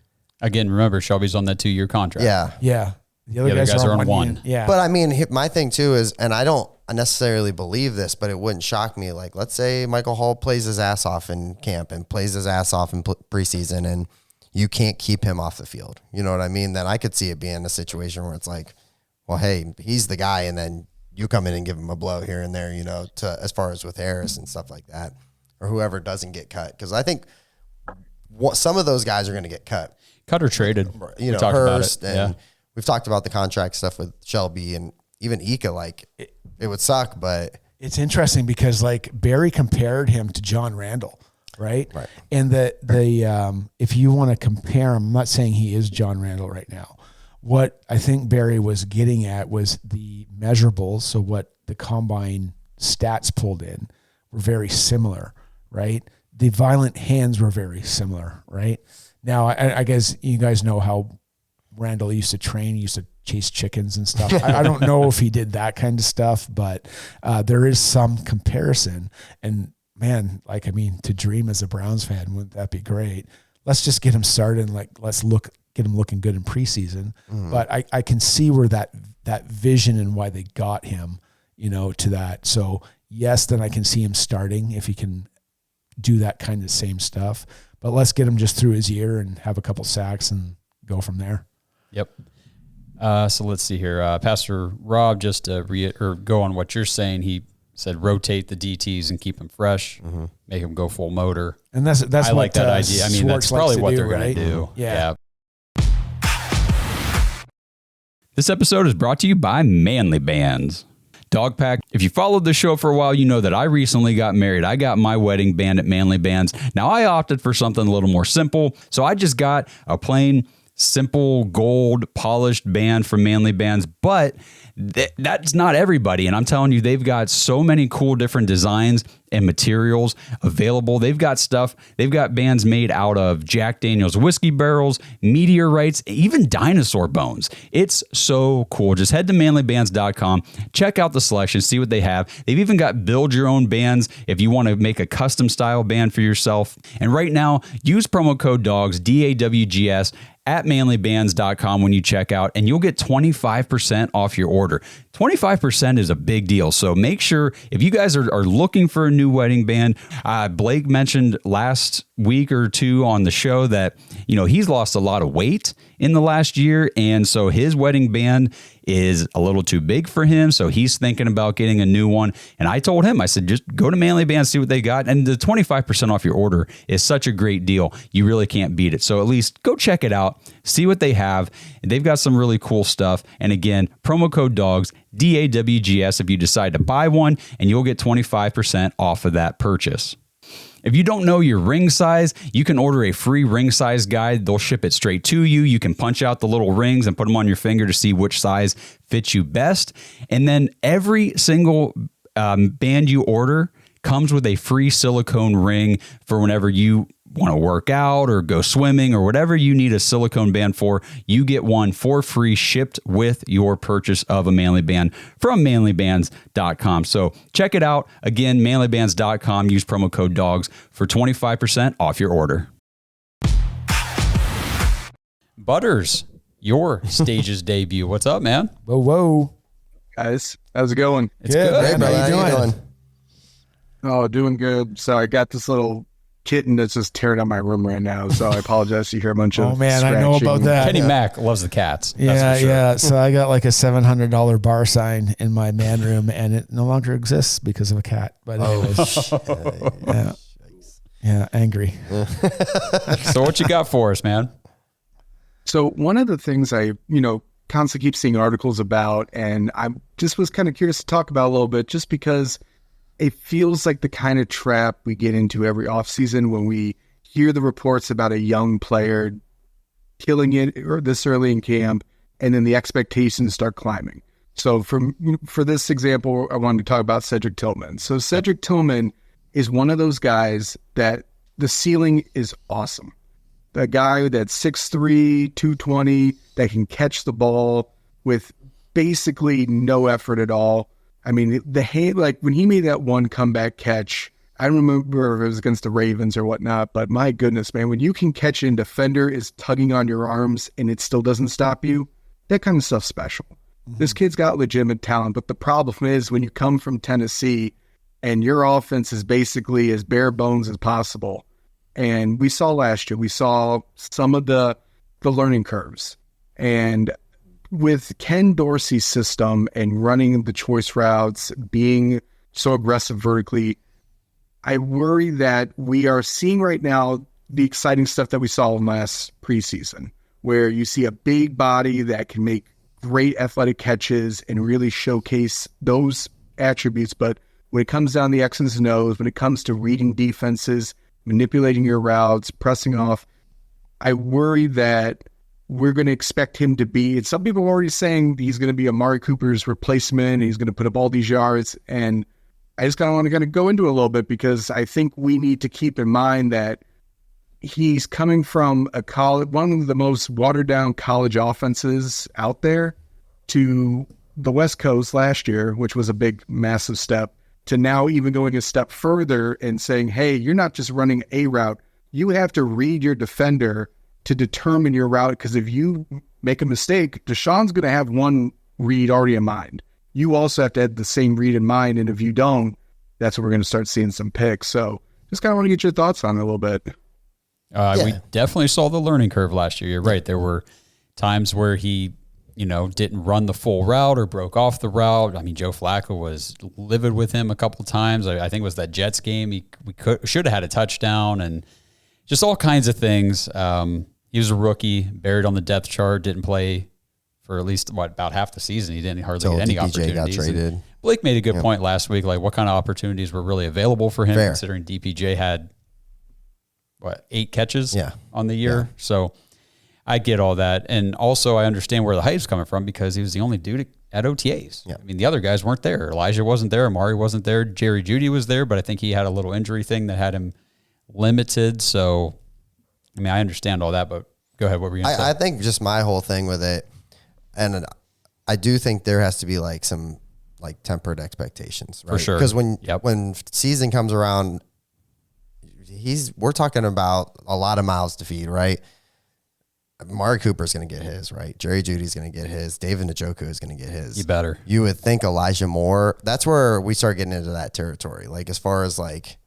Again, remember Shelby's on that 2-year contract. Yeah. The other guys are on one. Yeah. But I mean, my thing too is, and I don't necessarily believe this, but it wouldn't shock me. Like, let's say Michael Hall plays his ass off in camp and plays his ass off in preseason, and you can't keep him off the field. You know what I mean? Then I could see it being a situation where it's like, well, hey, he's the guy, and then you come in and give him a blow here and there, to as far as with Harris and stuff like that, or whoever doesn't get cut. Because I think some of those guys are going to get cut. Cut or traded. Hurst, and we've talked about the contract stuff with Shelby and even Ika. Like, it would suck, but it's interesting because like Barry compared him to John Randall, right? And the if you want to compare him, I'm not saying he is John Randall right now. What I think Barry was getting at was the measurables. So what the combine stats pulled in were very similar, right? The violent hands were very similar, right? Now, I guess you guys know how Randall used to train. He used to chase chickens and stuff. I don't know if he did that kind of stuff, but there is some comparison. And man, to dream as a Browns fan, wouldn't that be great? Let's just get him started and get him looking good in preseason. But I can see where that vision and why they got him, to that. So yes, then I can see him starting if he can do that kind of same stuff. But let's get him just through his year and have a couple sacks and go from there. Yep. So let's see here. Pastor Rob, just to go on what you're saying, he said rotate the DTs and keep them fresh, make them go full motor. And that's I like that idea. I mean, Schwartz that's probably what they're right? going to do. Yeah. This episode is brought to you by Manly Bands. Dog Pack. If you followed the show for a while, you know that I recently got married. I got my wedding band at Manly Bands. Now, I opted for something a little more simple, so I just got a plain, simple, gold, polished band from Manly Bands, but that's not everybody, and I'm telling you, they've got so many cool different designs and materials available. They've got bands made out of Jack Daniel's whiskey barrels, meteorites, even dinosaur bones. It's so cool. Just head to manlybands.com, check out the selection, see what they have. They've even got build your own bands if you want to make a custom style band for yourself. And right now, use promo code DAWGS, DAWGS, at manlybands.com when you check out, and you'll get 25% off your order. 25% is a big deal. So make sure, if you guys are looking for a new wedding band, Blake mentioned last week or two on the show that, he's lost a lot of weight in the last year. And so his wedding band is a little too big for him. So he's thinking about getting a new one. And I told him, I said, just go to Manly Bands, see what they got. And the 25% off your order is such a great deal. You really can't beat it. So at least go check it out, see what they have. They've got some really cool stuff. And again, promo code DAWGS, DAWGS, if you decide to buy one, and you'll get 25% off of that purchase. If you don't know your ring size, you can order a free ring size guide. They'll ship it straight to you. You can punch out the little rings and put them on your finger to see which size fits you best. And then every single band you order comes with a free silicone ring for whenever you want to work out or go swimming or whatever you need a silicone band for. You get one for free shipped with your purchase of a Manly Band from manlybands.com. So check it out. Again, manlybands.com. Use promo code DAWGS for 25% off your order. Butters, your stage's debut. What's up, man? Whoa. Guys, how's it going? It's good. Hey, man. brother, how you doing? Oh, doing good. So I got this little kitten that's just tearing up my room right now. So I apologize if you hear a bunch of Oh man, I know about that. Kenny Mac loves the cats. Yeah, That's for sure. yeah. So I got like a $700 bar sign in my man room, and it no longer exists because of a cat. But anyways, yeah, angry. So what you got for us, man? So one of the things I, constantly keep seeing articles about, and I just was kind of curious to talk about a little bit, just because it feels like the kind of trap we get into every offseason when we hear the reports about a young player killing it or this early in camp, and then the expectations start climbing. So for this example, I wanted to talk about Cedric Tillman. So Cedric Tillman is one of those guys that the ceiling is awesome. The guy that's 6'3", 220, that can catch the ball with basically no effort at all. I mean, when he made that one comeback catch, I don't remember if it was against the Ravens or whatnot, but my goodness, man, when you can catch and defender is tugging on your arms and it still doesn't stop you, that kind of stuff's special. Mm-hmm. This kid's got legitimate talent, but the problem is when you come from Tennessee and your offense is basically as bare bones as possible. And we saw last year, we saw some of the learning curves. And with Ken Dorsey's system and running the choice routes, being so aggressive vertically, I worry that we are seeing right now the exciting stuff that we saw in last preseason, where you see a big body that can make great athletic catches and really showcase those attributes. But when it comes down the X's and O's, when it comes to reading defenses, manipulating your routes, pressing off, I worry that we're going to expect him to be, and some people are already saying he's going to be Amari Cooper's replacement. He's going to put up all these yards. And I just kind of want to go into it a little bit because I think we need to keep in mind that he's coming from one of the most watered down college offenses out there to the West Coast last year, which was a big, massive step, to now even going a step further and saying, hey, you're not just running a route. You have to read your defender to determine your route, because if you make a mistake, Deshaun's going to have one read already in mind. You also have to have the same read in mind, and if you don't, that's when we're going to start seeing some picks. So just kind of want to get your thoughts on it a little bit. We definitely saw the learning curve last year. You're right. There were times where he, didn't run the full route or broke off the route. I mean, Joe Flacco was livid with him a couple of times. I think it was that Jets game. We should have had a touchdown and just all kinds of things. He was a rookie, buried on the depth chart, didn't play for at least about half the season. He didn't hardly get any DPJ opportunities. got traded. And Blake made a good point last week, like what kind of opportunities were really available for him, considering DPJ had 8 catches on the year. Yeah. So I get all that. And also I understand where the hype's coming from because he was the only dude at OTAs. Yeah. I mean, the other guys weren't there. Elijah wasn't there. Amari wasn't there. Jerry Jeudy was there, but I think he had a little injury thing that had him limited. So, I mean, I understand all that, but go ahead. What were you going to say? I think just my whole thing with it, and I do think there has to be like some like tempered expectations, right? For sure. Because when season comes around, we're talking about a lot of mouths to feed, right? Amari Cooper's going to get his, right? Jerry Jeudy's going to get his. David Njoku is going to get his. You better. You would think Elijah Moore. That's where we start getting into that territory. Like as far as like,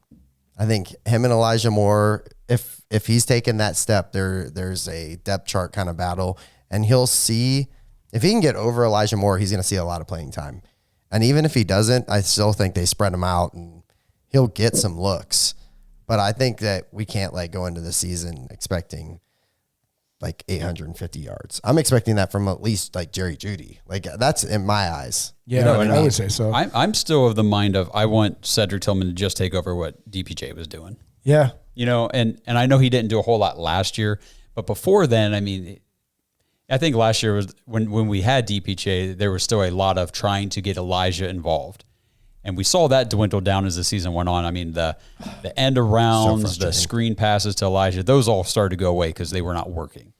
I think him and Elijah Moore, if he's taken that step, there's a depth chart kind of battle, and he'll see If he can get over Elijah Moore, he's going to see a lot of playing time. And even if he doesn't, I still think they spread him out and he'll get some looks. But I think that we can't go into the season expecting 850 yards. I'm expecting that from at least Jerry Jeudy. That's in my eyes. Yeah, you know what I mean? would say so. I'm still of the mind of I want Cedric Tillman to just take over what DPJ was doing. Yeah. And I know he didn't do a whole lot last year, but before then, I think last year was when we had DPJ, there was still a lot of trying to get Elijah involved. And we saw that dwindle down as the season went on. The end of rounds, the screen passes to Elijah, those all started to go away because they were not working.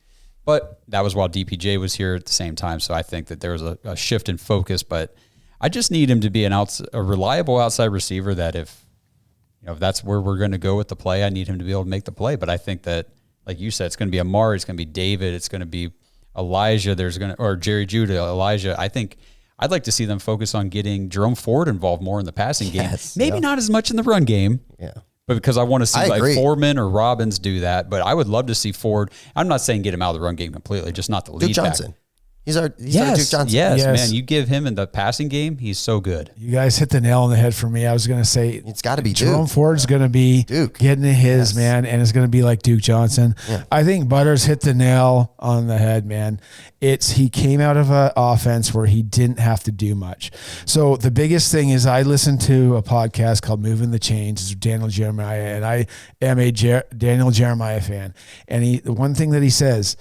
But that was while DPJ was here at the same time. So I think that there was a shift in focus. But I just need him to be a reliable outside receiver that if that's where we're going to go with the play, I need him to be able to make the play. But I think that, like you said, it's going to be Amari, it's going to be David, it's going to be Elijah, or Jerry Jeudy, Elijah. I think I'd like to see them focus on getting Jerome Ford involved more in the passing game. Maybe not as much in the run game. Yeah. But because I want to see Foreman or Robbins do that. But I would love to see Ford. I'm not saying get him out of the run game completely, just not the lead Duke Johnson. back. He's our Duke Johnson. Yes, man. You give him in the passing game, he's so good. You guys hit the nail on the head for me. I was going to say it's got to be Jerome Duke. Ford's going to be Duke. Getting his, man, and it's going to be like Duke Johnson. Yeah. I think Butters hit the nail on the head, man. He came out of an offense where he didn't have to do much. So the biggest thing is I listened to a podcast called Moving the Chains. It's Daniel Jeremiah, and I am a Daniel Jeremiah fan. And the one thing that he says,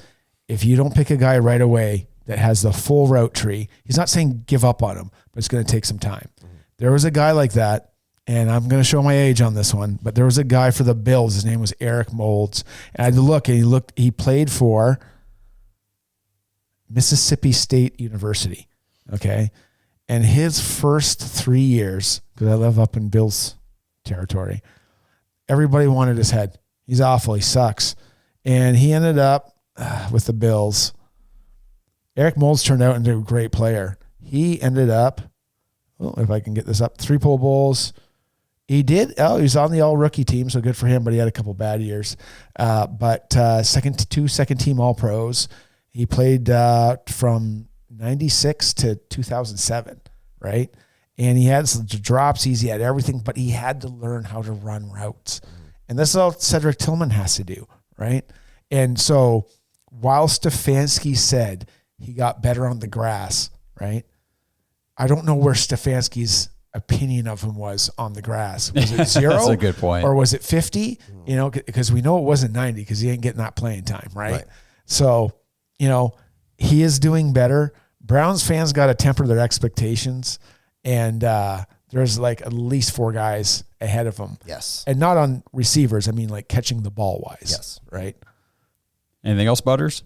if you don't pick a guy right away that has the full route tree, he's not saying give up on him, but it's going to take some time. Mm-hmm. There was a guy like that, and I'm going to show my age on this one, but there was a guy for the Bills. His name was Eric Moulds. And I had to look, and he played for Mississippi State University. Okay. And his first 3 years, because I live up in Bills territory, everybody wanted his head. He's awful. He sucks. And he ended up with the Bills. Eric Moulds turned out into a great player. He ended up, if I can get this up, 3 Pro Bowls. He was on the all-rookie team, so good for him, but he had a couple bad years. But second team All-Pros. He played from 96 to 2007, right? And he had some dropsies, he had everything, but he had to learn how to run routes. And this is all Cedric Tillman has to do, right? And so while Stefanski said he got better on the grass, right? I don't know where Stefanski's opinion of him was on the grass. Was it 0? That's a good point. Or was it 50? Because we know it wasn't 90 because he ain't getting that playing time, right? So, he is doing better. Browns fans got to temper their expectations. And there's at least 4 guys ahead of him. Yes. And not on receivers. I mean, catching the ball wise. Yes. Right? Anything else, Butters?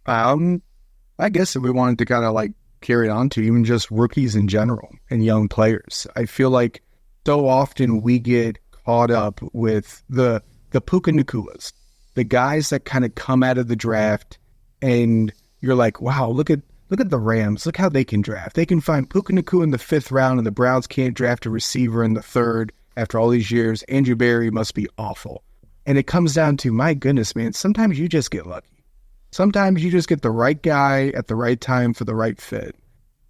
I guess if we wanted to kind of carry on to even just rookies in general and young players, I feel like so often we get caught up with the Puka Nakuas, the guys that kind of come out of the draft and you're like, wow, look at the Rams. Look how they can draft. They can find Puka Nakua in the 5th round and the Browns can't draft a receiver in the 3rd after all these years. Andrew Berry must be awful. And it comes down to, my goodness, man, sometimes you just get lucky. Sometimes you just get the right guy at the right time for the right fit.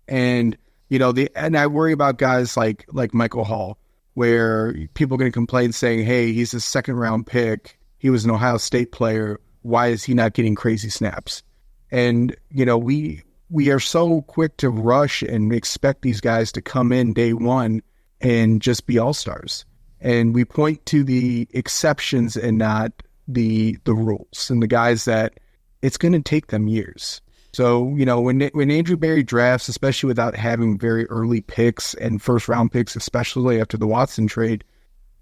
And, and I worry about guys like Michael Hall, where people are going to complain saying, hey, he's a 2nd round pick. He was an Ohio State player. Why is he not getting crazy snaps? And, we are so quick to rush and expect these guys to come in day one and just be all-stars. And we point to the exceptions and not the rules and the guys that it's going to take them years. So, when Andrew Berry drafts, especially without having very early picks and 1st round picks, especially after the Watson trade,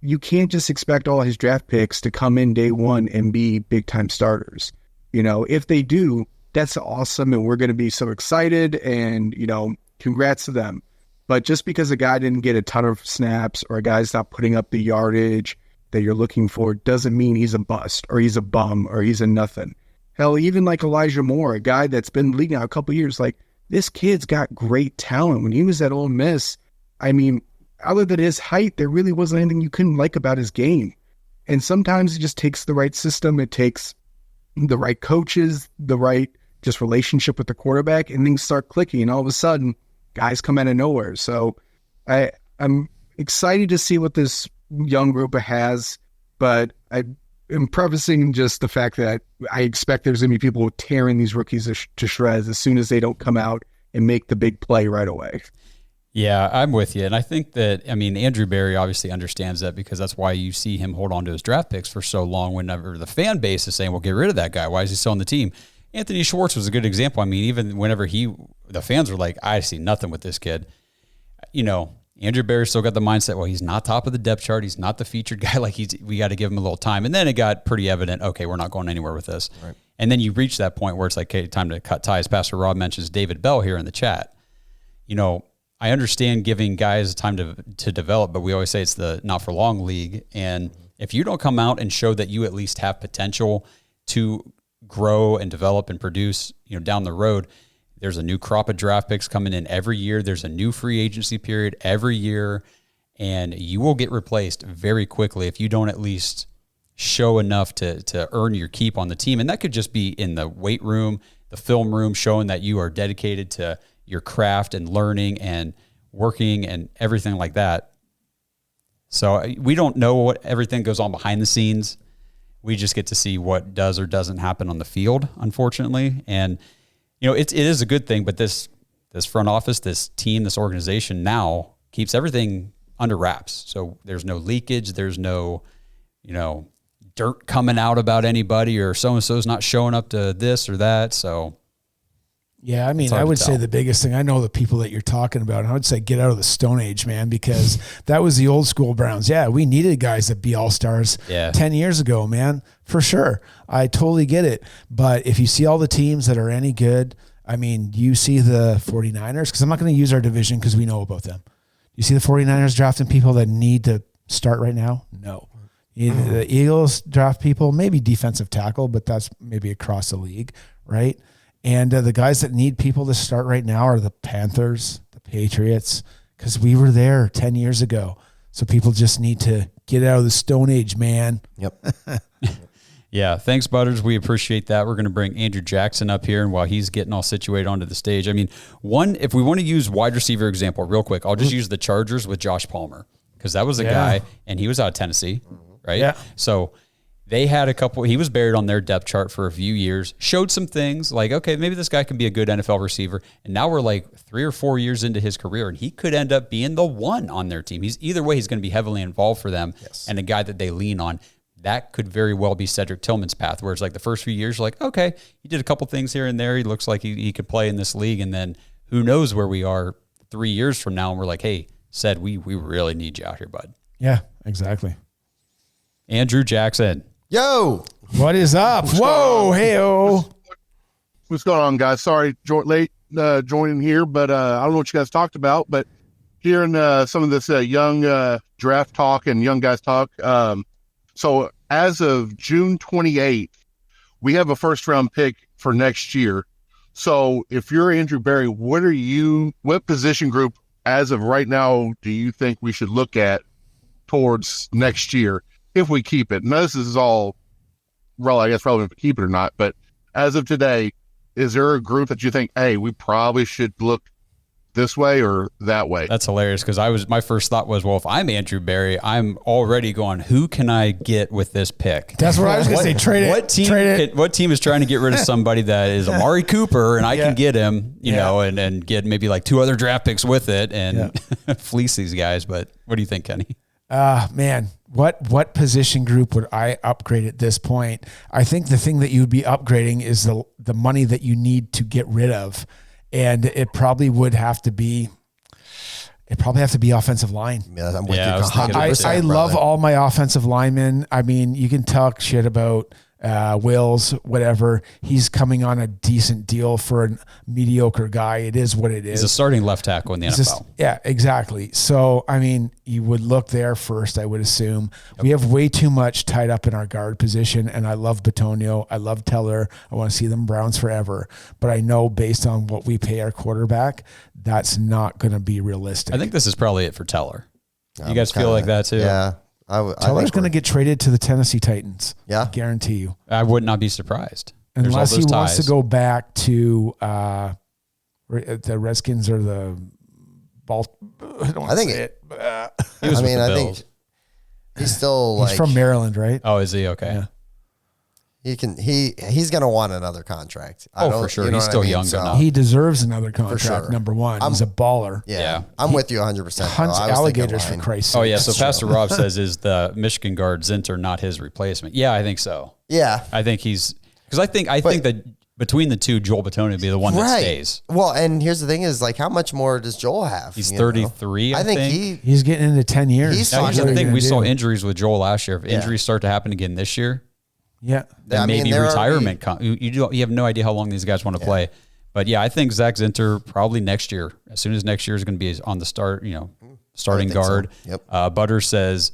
you can't just expect all his draft picks to come in day one and be big time starters. If they do, that's awesome. And we're going to be so excited and, congrats to them. But just because a guy didn't get a ton of snaps or a guy's not putting up the yardage that you're looking for doesn't mean he's a bust or he's a bum or he's a nothing. Hell, even like Elijah Moore, a guy that's been in the league now a couple of years, this kid's got great talent. When he was at Ole Miss, other than his height, there really wasn't anything you couldn't like about his game. And sometimes it just takes the right system. It takes the right coaches, the right, just relationship with the quarterback, and things start clicking, and all of a sudden guys come out of nowhere. So I'm excited to see what this young group has, but I am prefacing just the fact that I expect there's going to be people tearing these rookies to shreds as soon as they don't come out and make the big play right away. Yeah, I'm with you. And I think that, Andrew Berry obviously understands that, because that's why you see him hold on to his draft picks for so long whenever the fan base is saying, well, get rid of that guy. Why is he still on the team? Anthony Schwartz was a good example. Even whenever the fans were like, I see nothing with this kid. Andrew Berry still got the mindset, well, he's not top of the depth chart. He's not the featured guy. We got to give him a little time. And then it got pretty evident, okay, we're not going anywhere with this. Right. And then you reach that point where it's like, okay, time to cut ties. Pastor Rob mentions David Bell here in the chat. I understand giving guys time to develop, but we always say it's the not for long league. And if you don't come out and show that you at least have potential to grow and develop and produce, down the road, there's a new crop of draft picks coming in every year. There's a new free agency period every year, and you will get replaced very quickly if you don't at least show enough to earn your keep on the team. And that could just be in the weight room, the film room, showing that you are dedicated to your craft and learning and working and everything like that. So we don't know what everything goes on behind the scenes. We just get to see what does or doesn't happen on the field, unfortunately. And, it is a good thing, but this front office, this team, this organization now keeps everything under wraps. So there's no leakage. There's no, dirt coming out about anybody, or so-and-so's not showing up to this or that. So yeah, I would say the biggest thing, I know the people that you're talking about, and I would say get out of the Stone Age, man, because that was the old school Browns. Yeah, we needed guys that be all-stars 10 years ago, man, for sure. I totally get it. But if you see all the teams that are any good, you see the 49ers, because I'm not going to use our division because we know about them. You see the 49ers drafting people that need to start right now? No. The Eagles draft people, maybe defensive tackle, but that's maybe across the league, right? And the guys that need people to start right now are the Panthers, the Patriots, because we were there 10 years ago. So people just need to get out of the Stone Age, man. Yep. Yeah, thanks, Butters. We appreciate that. We're going to bring Andrew Jackson up here, and while he's getting all situated onto the stage, if we want to use wide receiver example real quick, I'll just use the Chargers with Josh Palmer, because that was a guy, and he was out of Tennessee, right? Yeah. So they had he was buried on their depth chart for a few years, showed some things like, okay, maybe this guy can be a good NFL receiver. And now we're like 3 or 4 years into his career, and he could end up being the one on their team. Either way, he's going to be heavily involved for them, and a guy that they lean on. That could very well be Cedric Tillman's path, where it's like the first few years, like, okay, he did a couple things here and there. He looks like he could play in this league. And then who knows where we are 3 years from now, and we're like, hey, Ced, we really need you out here, bud. Yeah, exactly. Andrew Jackson. Yo, what is up? Whoa, hey-o. What's going on, guys? Sorry, late joining here, but I don't know what you guys talked about, but hearing some of this young draft talk and young guys talk. So as of June 28th, we have a first-round pick for next year. So if you're Andrew Berry, what position group as of right now do you think we should look at towards next year if we keep it? And this is all, relevant if we keep it or not, but as of today, is there a group that you think, hey, we probably should look this way or that way? That's hilarious, because my first thought was, well, if I'm Andrew Berry, I'm already going, who can I get with this pick? That's what I was going to say. Trade it. What team is trying to get rid of somebody that is Amari Cooper, and I can get him, you know, and get maybe like 2 other draft picks with it and fleece these guys. But what do you think, Kenny? Man, what position group would I upgrade at this point? I think the thing that you would be upgrading is the money that you need to get rid of. And it probably would have to be offensive line. Yeah, I'm with you 100%. I love all my offensive linemen. I mean, you can talk shit about Wills, whatever. He's coming on a decent deal for a mediocre guy. It is what it is. He's a starting left tackle in the NFL. Yeah, exactly. So, I mean, you would look there first, I would assume. Yep. We have way too much tied up in our guard position, and I love Bitonio. I love Teller. I want to see them Browns forever. But I know based on what we pay our quarterback, that's not going to be realistic. I think this is probably it for Teller. You guys feel like that too? Yeah. Teller's going to get traded to the Tennessee Titans. Yeah. I guarantee you. I would not be surprised. Unless he wants to go back to the Redskins or the I think he's still he's from Maryland, right? Oh, is he? Okay. Yeah. He's going to want another contract. For sure. He's still young enough. He deserves another contract. Sure. Number one, he's a baller. Yeah. I'm with you 100%. Hunts alligators for Christ's sake. Oh yeah. So Pastor Rob says, is the Michigan guard Zinter not his replacement? Yeah, I think so. Yeah. I think because I think that between the two, Joel Bitonio would be the one that stays. Well, and here's the thing is, like, how much more does Joel have? He's 33, I think. He's getting into 10 years. Here's the thing. We saw injuries with Joel last year. If injuries start to happen again this year, then maybe retirement. You have no idea how long these guys want to play. But yeah, I think Zach Zinter probably next year, as soon as next year is going to be on the starting guard. So. Yep. Butter says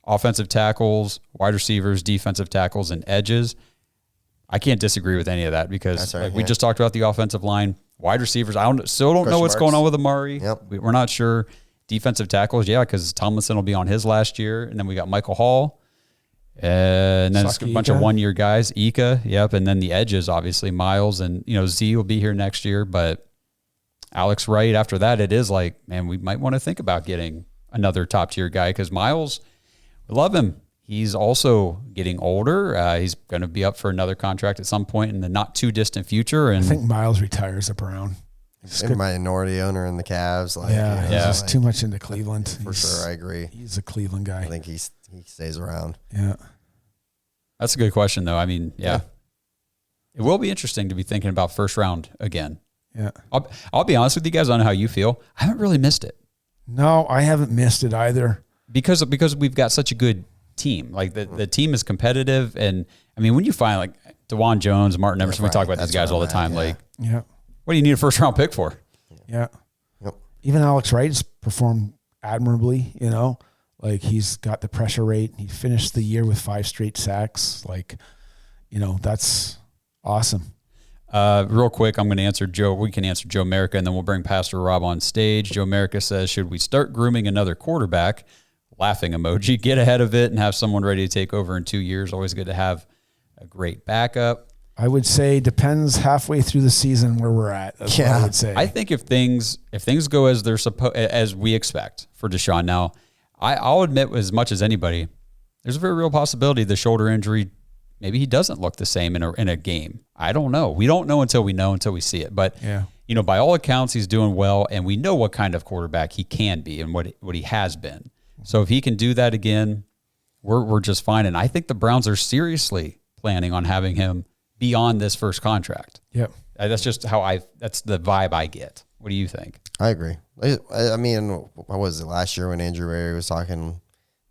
offensive tackles, wide receivers, defensive tackles, and edges. I can't disagree with any of that because we just talked about the offensive line, wide receivers. I still don't know what's going on with Amari. Yep. We're not sure. Defensive tackles, because Tomlinson will be on his last year, and then we got Michael Hall, and then a bunch of 1-year guys. Ika, and then the edges, obviously Miles and Z will be here next year, but Alex Wright. After that, it is like, man, we might want to think about getting another top tier guy because Miles, we love him. He's also getting older. He's going to be up for another contract at some point in the not too distant future. And I think Miles retires at Brown. He's a minority owner in the Cavs. He's just too much into Cleveland. For sure, I agree. He's a Cleveland guy. I think he stays around. Yeah. That's a good question, though. I mean, it will be interesting to be thinking about first round again. Yeah. I'll be honest with you guys. I don't know how you feel. I haven't really missed it. No, I haven't missed it either. Because we've got such a good team. Like the team is competitive, and I mean when you find like DeJuan Jones, Martin Emerson, we talk about these guys all the time. What do you need a first round pick for? Yeah. Yep. Even Alex Wright's performed admirably, like he's got the pressure rate. He finished the year with 5 straight sacks. Like, that's awesome. Real quick, I'm going to answer Joe. We can answer Joe America, and then we'll bring Pastor Rob on stage. Joe America says, should we start grooming another quarterback? Laughing emoji. Get ahead of it and have someone ready to take over in 2 years. Always good to have a great backup. I would say depends halfway through the season where we're at. That's what I would say. I think if things go as as we expect for Deshaun now, I'll admit as much as anybody, there's a very real possibility the shoulder injury, maybe he doesn't look the same in a game. I don't know. We don't know until we see it. But by all accounts, he's doing well, and we know what kind of quarterback he can be and what he has been. So if he can do that again, we're just fine. And I think the Browns are seriously planning on having him beyond this first contract. Yep. That's just that's the vibe I get. What do you think? I agree. I mean, what was it last year when Andrew Ray was talking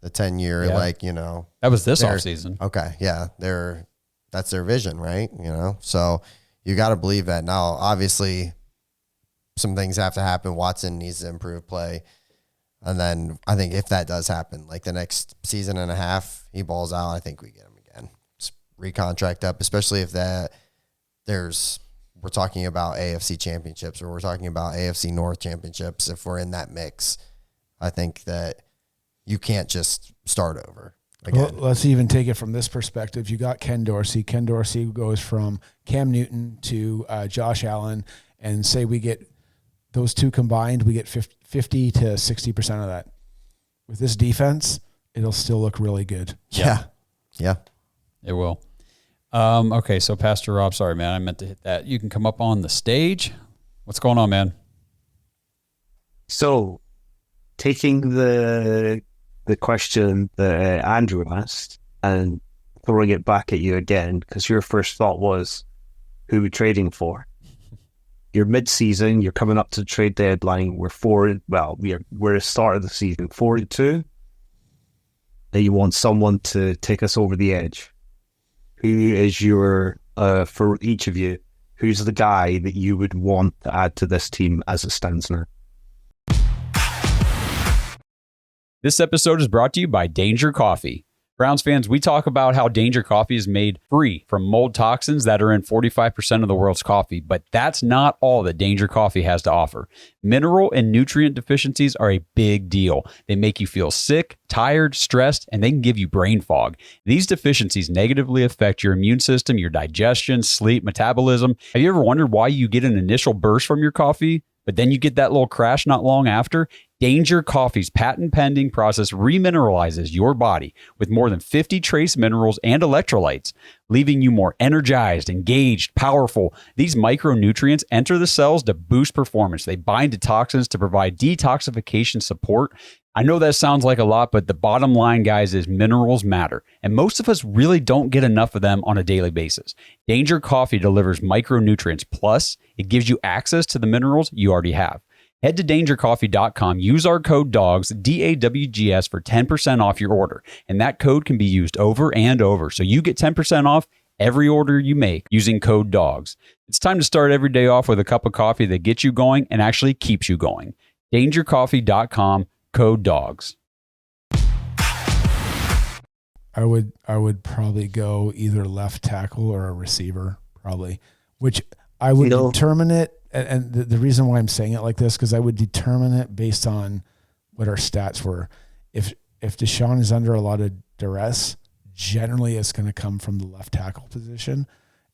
the 10-year, That was this offseason. Okay. Yeah. That's their vision, right? So you got to believe that. Now, obviously, some things have to happen. Watson needs to improve play. And then I think if that does happen, like the next season and a half, he balls out, I think we get him again. Just recontract up, especially if we're talking about AFC championships or we're talking about AFC North championships. If we're in that mix, I think that you can't just start over again. Well, let's even take it from this perspective. You got Ken Dorsey. Ken Dorsey goes from Cam Newton to Josh Allen, and say we get those two combined, we get 50 to 60% of that. With this defense, it'll still look really good. Yeah. It will. Okay, so Pastor Rob, sorry, man, I meant to hit that. You can come up on the stage. What's going on, man? So, taking the question that Andrew asked and throwing it back at you again, because your first thought was, who are we trading for? You're mid-season. You're coming up to the trade deadline. We're at the start of the season, 4-2. That you want someone to take us over the edge. Who is your for each of you? Who's the guy that you would want to add to this team as it stands now? This episode is brought to you by Danger Coffee. Browns fans, we talk about how Danger Coffee is made free from mold toxins that are in 45% of the world's coffee, but that's not all that Danger Coffee has to offer. Mineral and nutrient deficiencies are a big deal. They make you feel sick, tired, stressed, and they can give you brain fog. These deficiencies negatively affect your immune system, your digestion, sleep, metabolism. Have you ever wondered why you get an initial burst from your coffee, but then you get that little crash not long after? Danger Coffee's patent-pending process remineralizes your body with more than 50 trace minerals and electrolytes, leaving you more energized, engaged, powerful. These micronutrients enter the cells to boost performance. They bind to toxins to provide detoxification support. I know that sounds like a lot, but the bottom line, guys, is minerals matter. And most of us really don't get enough of them on a daily basis. Danger Coffee delivers micronutrients. Plus, it gives you access to the minerals you already have. Head to dangercoffee.com, use our code DAWGS, DAWGS, for 10% off your order. And that code can be used over and over. So you get 10% off every order you make using code DAWGS. It's time to start every day off with a cup of coffee that gets you going and actually keeps you going. Dangercoffee.com, code DAWGS. I would probably go either left tackle or a receiver, probably, which I would determine it. And the reason why I'm saying it like this, because I would determine it based on what our stats were. If Deshaun is under a lot of duress, generally it's going to come from the left tackle position,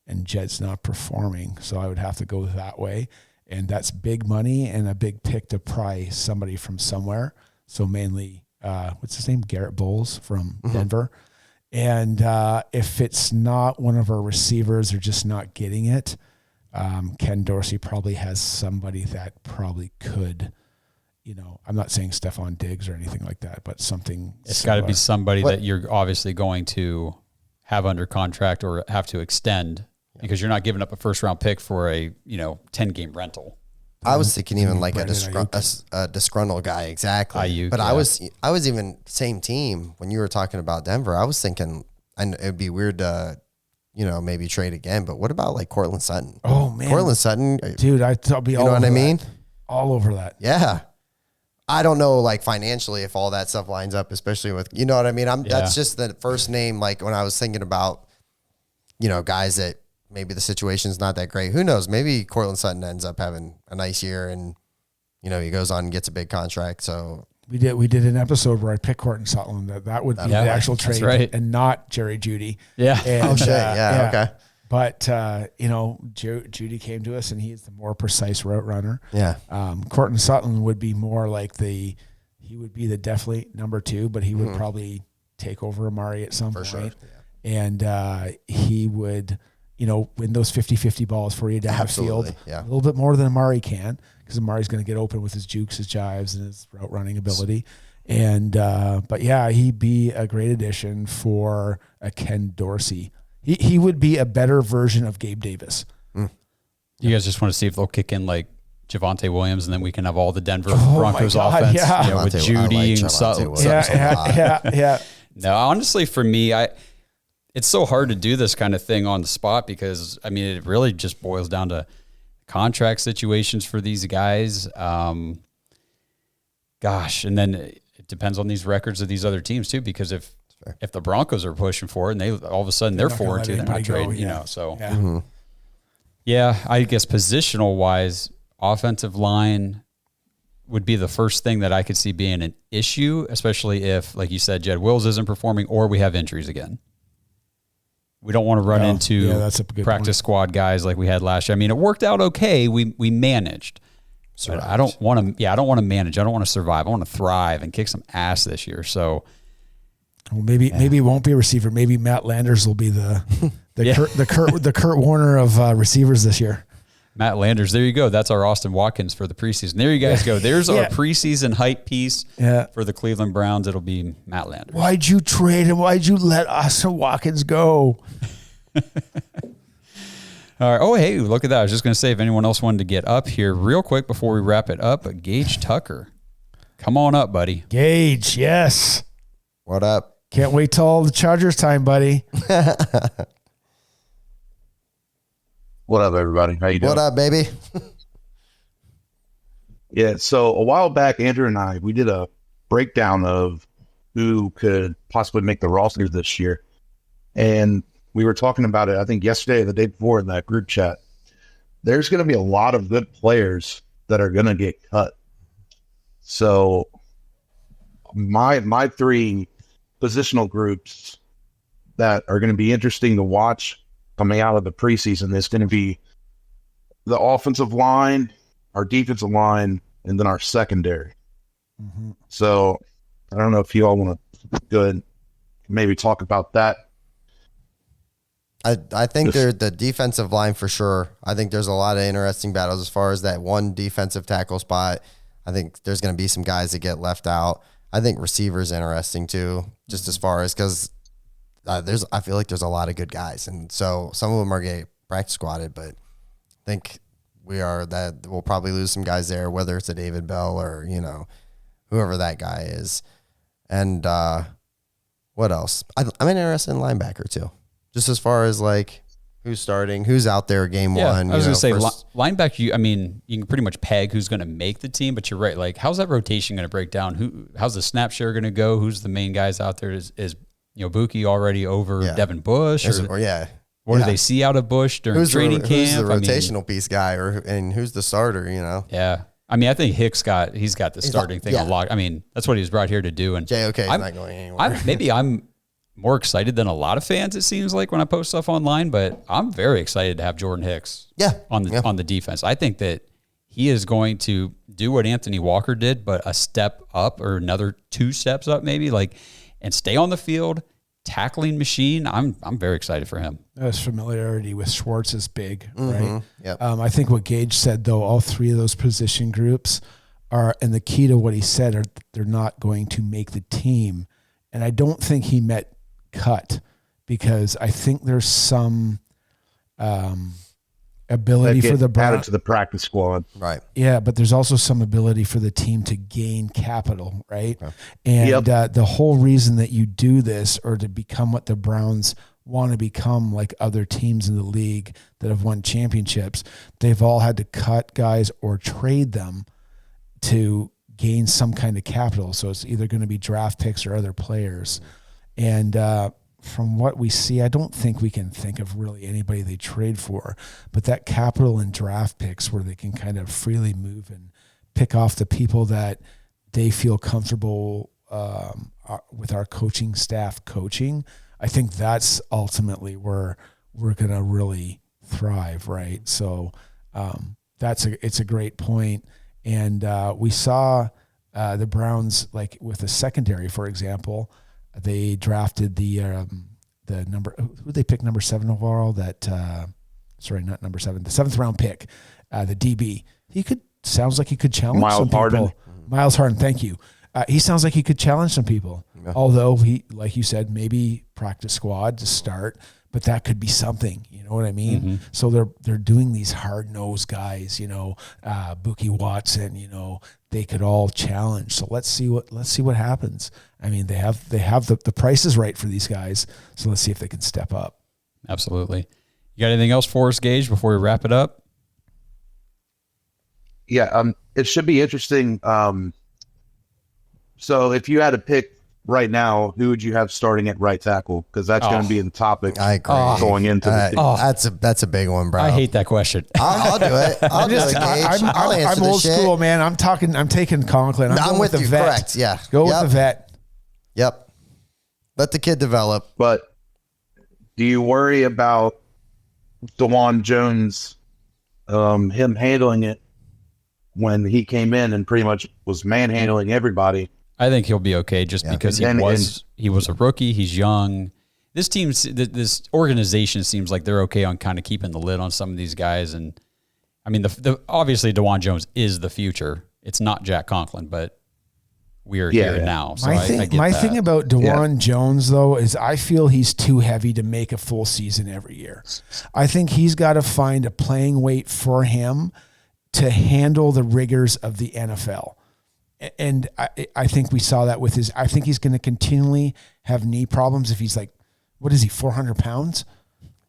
and Jed's not performing. So I would have to go that way. And that's big money and a big pick to pry somebody from somewhere. So mainly, what's his name? Garrett Bowles from Denver. And if it's not one of our receivers, they're just not getting it. Ken Dorsey probably has somebody that probably could, I'm not saying Stephon Diggs or anything like that, but something. It's got to be somebody that you're obviously going to have under contract or have to extend because you're not giving up a first round pick for a, 10-game rental. I was thinking even like a disgruntled guy. Exactly. Ayuk, but I was even same team when you were talking about Denver. I was thinking, and it'd be weird to, maybe trade again. But what about like Cortland Sutton? Oh man, Cortland Sutton, dude, I'll be all over that. You know what I mean? All over that. Yeah. I don't know, like financially, if all that stuff lines up, especially with, you know what I mean? That's just the first name. Like when I was thinking about, guys that maybe the situation's not that great. Who knows? Maybe Cortland Sutton ends up having a nice year and, he goes on and gets a big contract. So we did an episode where I picked Cortland Sutton. That would be the actual trade, right. And not Jerry Jeudy. Yeah. And, okay. But Jeudy came to us, and he's the more precise route runner. Yeah. Cortland Sutton would be more like he would be the definitely number 2, but he would probably take over Amari at some point. Sure. Yeah. And he would, win those 50-50 balls for you down the field. Yeah. A little bit more than Amari can, because Amari's going to get open with his jukes, his jives, and his route running ability. And but yeah, he'd be a great addition for a Ken Dorsey. He would be a better version of Gabe Davis. You guys just want to see if they'll kick in like Javonte Williams, and then we can have all the Denver Broncos offense with Jeudy and Sutton. Yeah. No, honestly, for me, it's so hard to do this kind of thing on the spot because, it really just boils down to contract situations for these guys. And then it depends on these records of these other teams too, because if the Broncos are pushing for it and they all of a sudden they're 4-2, they're not trading, so. Yeah. Mm-hmm. Yeah, I guess positional wise, offensive line would be the first thing that I could see being an issue, especially if, like you said, Jed Wills isn't performing or we have injuries again. We don't want to run into that's a good practice squad guys like we had last year. It worked out okay. We managed. So I don't want to manage. I don't want to survive. I want to thrive and kick some ass this year. So maybe it won't be a receiver. Maybe Matt Landers will be the Kurt Warner of receivers this year. Matt Landers, there you go. That's our Austin Watkins for the preseason. There you guys go. There's our preseason hype piece for the Cleveland Browns. It'll be Matt Landers. Why'd you trade him? Why'd you let Austin Watkins go? All right. Oh, hey, look at that. I was just going to say if anyone else wanted to get up here real quick before we wrap it up, but Gage Tucker. Come on up, buddy. Gage, yes. What up? Can't wait till all the Chargers time, buddy. What up, everybody? How you doing? What up, baby? Yeah, so a while back, Andrew and I, we did a breakdown of who could possibly make the roster this year. And we were talking about it, I think yesterday or the day before in that group chat. There's going to be a lot of good players that are going to get cut. So my three positional groups that are going to be interesting to watch coming out of the preseason is going to be the offensive line, our defensive line, and then our secondary. Mm-hmm. So I don't know if you all want to go ahead and maybe talk about that. I think they're the defensive line for sure. I think there's a lot of interesting battles as far as that one defensive tackle spot. I think there's going to be some guys that get left out. I think receivers interesting too, just as far as because I feel like there's a lot of good guys, and so some of them are getting practice squatted, but I think we'll probably lose some guys there, whether it's a David Bell or whoever that guy is. And what else? I'm interested in linebacker too. Just as far as like who's starting, who's out there game one. I was going to say linebacker. You can pretty much peg who's going to make the team, but you're right. Like, how's that rotation going to break down? How's the snap share going to go? Who's the main guys out there? Is Buki already over Devin Bush? What do they see out of Bush during training camp? Who's the rotational piece guy, and who's the starter? Yeah. I mean, I think Hicks got the starting thing unlocked. I mean, that's what he was brought here to do. And JOK is not going anywhere. I'm more excited than a lot of fans, it seems like, when I post stuff online, but I'm very excited to have Jordan Hicks on the defense. I think that he is going to do what Anthony Walker did, but a step up or another 2 steps up maybe, and stay on the field, tackling machine. I'm very excited for him. His familiarity with Schwartz is big, right? Yep. I think what Gage said, though, all 3 of those position groups are, and the key to what he said, are they're not going to make the team. And I don't think he meant cut, because I think there's some ability for the added to the practice squad, right? Yeah, but there's also some ability for the team to gain capital, right? And the whole reason that you do this, or to become what the Browns want to become, like other teams in the league that have won championships, they've all had to cut guys or trade them to gain some kind of capital. So it's either going to be draft picks or other players. And from what we see, I don't think we can think of really anybody they trade for, but that capital and draft picks where they can kind of freely move and pick off the people that they feel comfortable with our coaching staff coaching. I think that's ultimately where we're going to really thrive, right? So it's a great point. And we saw the Browns, like with the secondary, for example. They drafted the number, who they picked number 7 overall? Not number 7, the 7th round pick, the DB. Sounds like he could challenge some people. Miles Harden, thank you. He sounds like he could challenge some people. Yeah. Although he, like you said, maybe practice squad to start, but that could be something. You know what I mean? Mm-hmm. So they're doing these hard nosed guys. Buki Watson. They could all challenge. So let's see what happens. I mean, they have the prices right for these guys. So let's see if they can step up. Absolutely. You got anything else for us, Gage, before we wrap it up? Yeah, it should be interesting. So if you had to pick right now, who would you have starting at right tackle? Because that's going to be the topic. I agree. Going into the that's a big one, bro. I hate that question. I'll do it. I'll do it, Gage. I'm old school, man. I'm taking Conklin. I'm with you. Vet. Correct. Yeah. Go with the vet. Yep. Let the kid develop. But do you worry about DeJuan Jones, him handling it when he came in and pretty much was manhandling everybody? I think he'll be okay just because he was a rookie. He's young. This organization seems like they're okay on kind of keeping the lid on some of these guys. And I mean, obviously DeJuan Jones is the future. It's not Jack Conklin, but we're here now. So my thing about DeJuan Jones, though, is I feel he's too heavy to make a full season every year. I think he's got to find a playing weight for him to handle the rigors of the NFL. And I think we saw that with his. I think he's going to continually have knee problems if he's like, what is he, 400 pounds?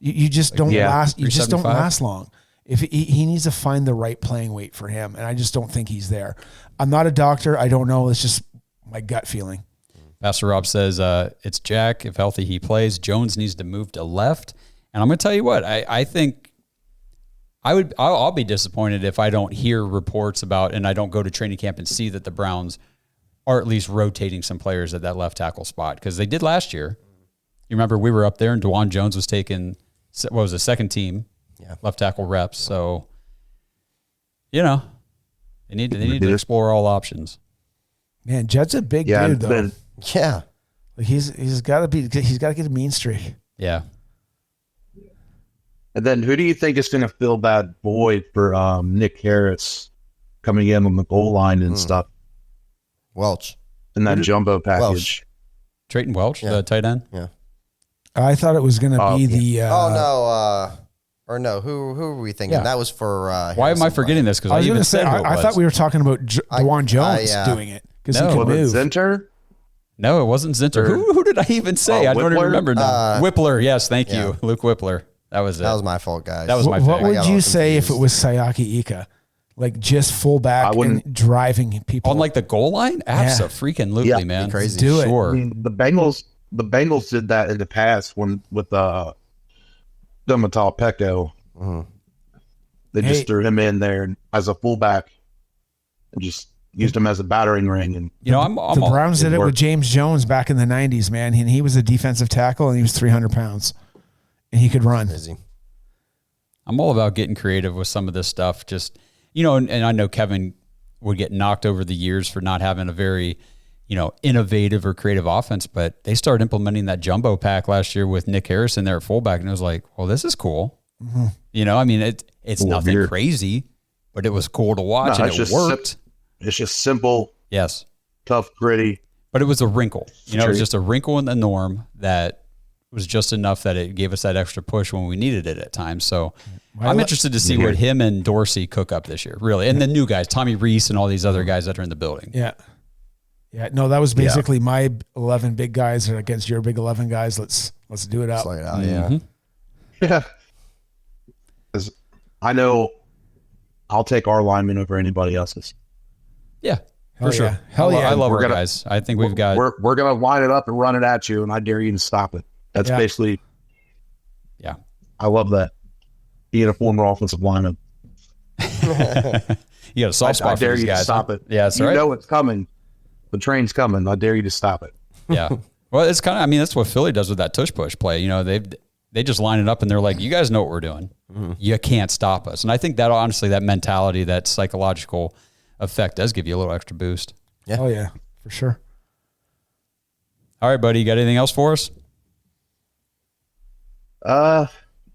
You just don't last. You just don't last long. If he needs to find the right playing weight for him, and I just don't think he's there. I'm not a doctor. I don't know. It's just my gut feeling. Pastor Rob says it's Jack. If healthy, he plays. Jones needs to move to left. And I'm going to tell you what, I think I'll be disappointed if I don't hear reports about, and I don't go to training camp and see that the Browns are at least rotating some players at that left tackle spot, because they did last year. You remember we were up there and DeJuan Jones was taking, what was the second team left tackle reps. So, they need to explore all options. Man, Jed's a big dude though. Yeah. Like he's got to get a mean streak. Yeah. And then who do you think is going to fill that void for Nick Harris coming in on the goal line and stuff? Welch. In that jumbo package. Welch. Trayton Welch, the tight end? Yeah. I thought it was going to be the... no. Who were we thinking? Yeah. That was for... Why am I forgetting this? Because I was going to say, I thought we were talking about DeJuan Jones doing it. Because he could move. Zinter? No, it wasn't Zinter. Who did I even say? I don't even remember now. Whippler, yes, thank you. Luke Whippler. That was it. That was my fault, guys. That was my fault. What pick. would you say if it was Siaki Ika? Like just fullback and driving people on like the goal line? Absolutely, man. Crazy. Do it. Sure. I mean, the Bengals did that in the past with Domatal Pecco. Mm-hmm. They just threw him in there as a fullback and just used him as a battering ring. And the Browns did it with James Jones back in the 90s, man. He was a defensive tackle and he was 300 pounds and he could run. Crazy. I'm all about getting creative with some of this stuff. Just, and I know Kevin would get knocked over the years for not having a very, innovative or creative offense, but they started implementing that jumbo pack last year with Nick Harris in there at fullback. And it was like, well, this is cool. Mm-hmm. It's nothing crazy, but it was cool to watch and it worked. It's just simple. Yes. Tough, gritty. But it was a wrinkle. It was just a wrinkle in the norm that was just enough that it gave us that extra push when we needed it at times. So I'm interested to see what him and Dorsey cook up this year, really. And the new guys, Tommy Reese and all these other guys that are in the building. Yeah. Yeah. No, that was basically my 11 big guys against your big 11 guys. Let's do it out. Slay it out, Yeah. Because I know I'll take our linemen over anybody else's. Yeah, for sure. Yeah. Hell yeah. I love our guys. I think we've got... We're going to line it up and run it at you, and I dare you to stop it. That's basically... Yeah. I love that. Being a former offensive lineman. You got a soft spot I dare for these you guys. to stop it. Yeah, that's you right. know it's coming. The train's coming. I dare you to stop it. Yeah. Well, it's kind of... that's what Philly does with that tush push play. They just line it up and they're like, you guys know what we're doing. Mm-hmm. You can't stop us. And I think that honestly, that mentality, that psychological effect does give you a little extra boost. Yeah. Oh yeah, for sure. All right, buddy. You got anything else for us?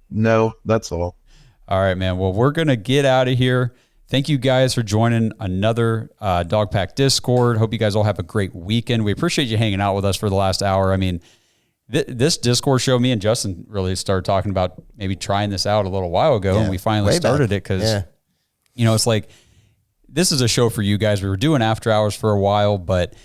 No, that's all. All right, man. Well, we're going to get out of here. Thank you guys for joining another Dog Pack Discord. Hope you guys all have a great weekend. We appreciate you hanging out with us for the last hour. This Discord show, me and Justin really started talking about maybe trying this out a little while ago, and we finally started it because, it's like, this is a show for you guys. We were doing after hours for a while, but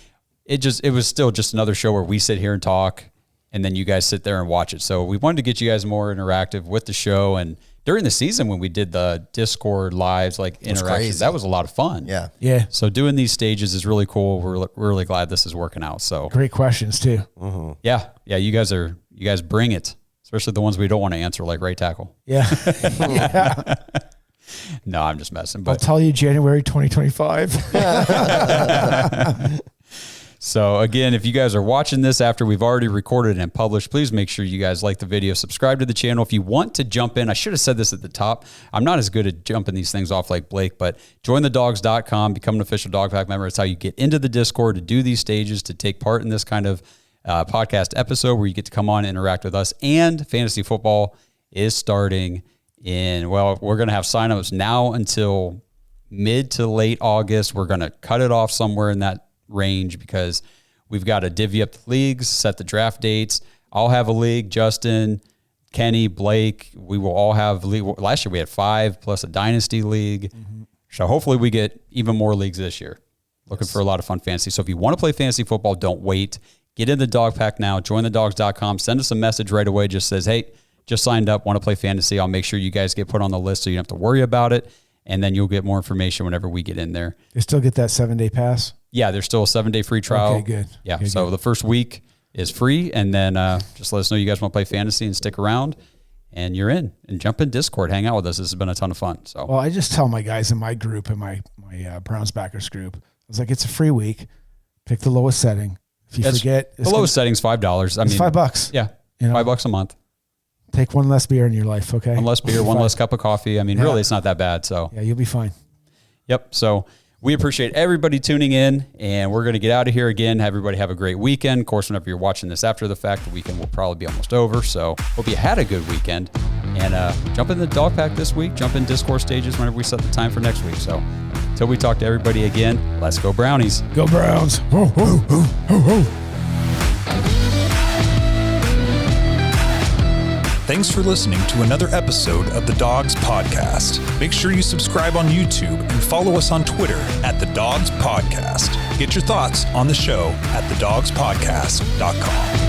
it was still just another show where we sit here and talk, and then you guys sit there and watch it. So we wanted to get you guys more interactive with the show. And during the season when we did the Discord lives, like interactions, that was a lot of fun. Yeah. Yeah. So doing these stages is really cool. We're really glad this is working out. So great questions too. Mm-hmm. Yeah. You guys bring it, especially the ones we don't want to answer, like right tackle. Yeah. Yeah. No, I'm just messing. But I'll tell you January 2025. So again, if you guys are watching this after we've already recorded and published, please make sure you guys like the video, subscribe to the channel. If you want to jump in, I should have said this at the top. I'm not as good at jumping these things off like Blake, but jointhedawgs.com, become an official Dog Pack member. It's how you get into the Discord to do these stages, to take part in this kind of podcast episode where you get to come on and interact with us. And fantasy football is starting we're going to have signups now until mid to late August. We're going to cut it off somewhere in that range because we've got to divvy up the leagues, set the draft dates. I'll have a league, Justin, Kenny, Blake. We will all have league. Last year we had 5 plus a dynasty league. Mm-hmm. So hopefully we get even more leagues this year. Looking for a lot of fun fantasy. So if you want to play fantasy football, don't wait. Get in the Dog Pack now. Jointhedawgs.com. Send us a message right away. Just says, hey, just signed up, want to play fantasy. I'll make sure you guys get put on the list so you don't have to worry about it. And then you'll get more information whenever we get in there. You still get that 7-day pass? Yeah, there's still a 7-day free trial. Okay, good. Yeah, Okay, so good. the first week is free, and then just let us know you guys want to play fantasy and stick around, and you're in. And jump in Discord, hang out with us. This has been a ton of fun. So, well, I just tell my guys in my group, in my Browns backers group, I was like, it's a free week. Pick the lowest setting. If you forget, the lowest setting's $5. I mean, $5. Yeah, $5 a month. Take one less beer in your life, okay? One less beer, one less cup of coffee. I mean, really, it's not that bad. So yeah, you'll be fine. Yep. So we appreciate everybody tuning in, and we're going to get out of here again. Everybody have a great weekend. Of course, whenever you're watching this after the fact, the weekend will probably be almost over. So hope you had a good weekend, and jump in the dog pack this week. Jump in Discord stages whenever we set the time for next week. So until we talk to everybody again, let's go Brownies. Go Browns. Ho, ho, ho, ho, ho. Thanks for listening to another episode of the Dawgs Podcast. Make sure you subscribe on YouTube and follow us on Twitter at the Dawgs Podcast. Get your thoughts on the show at thedawgspodcast.com.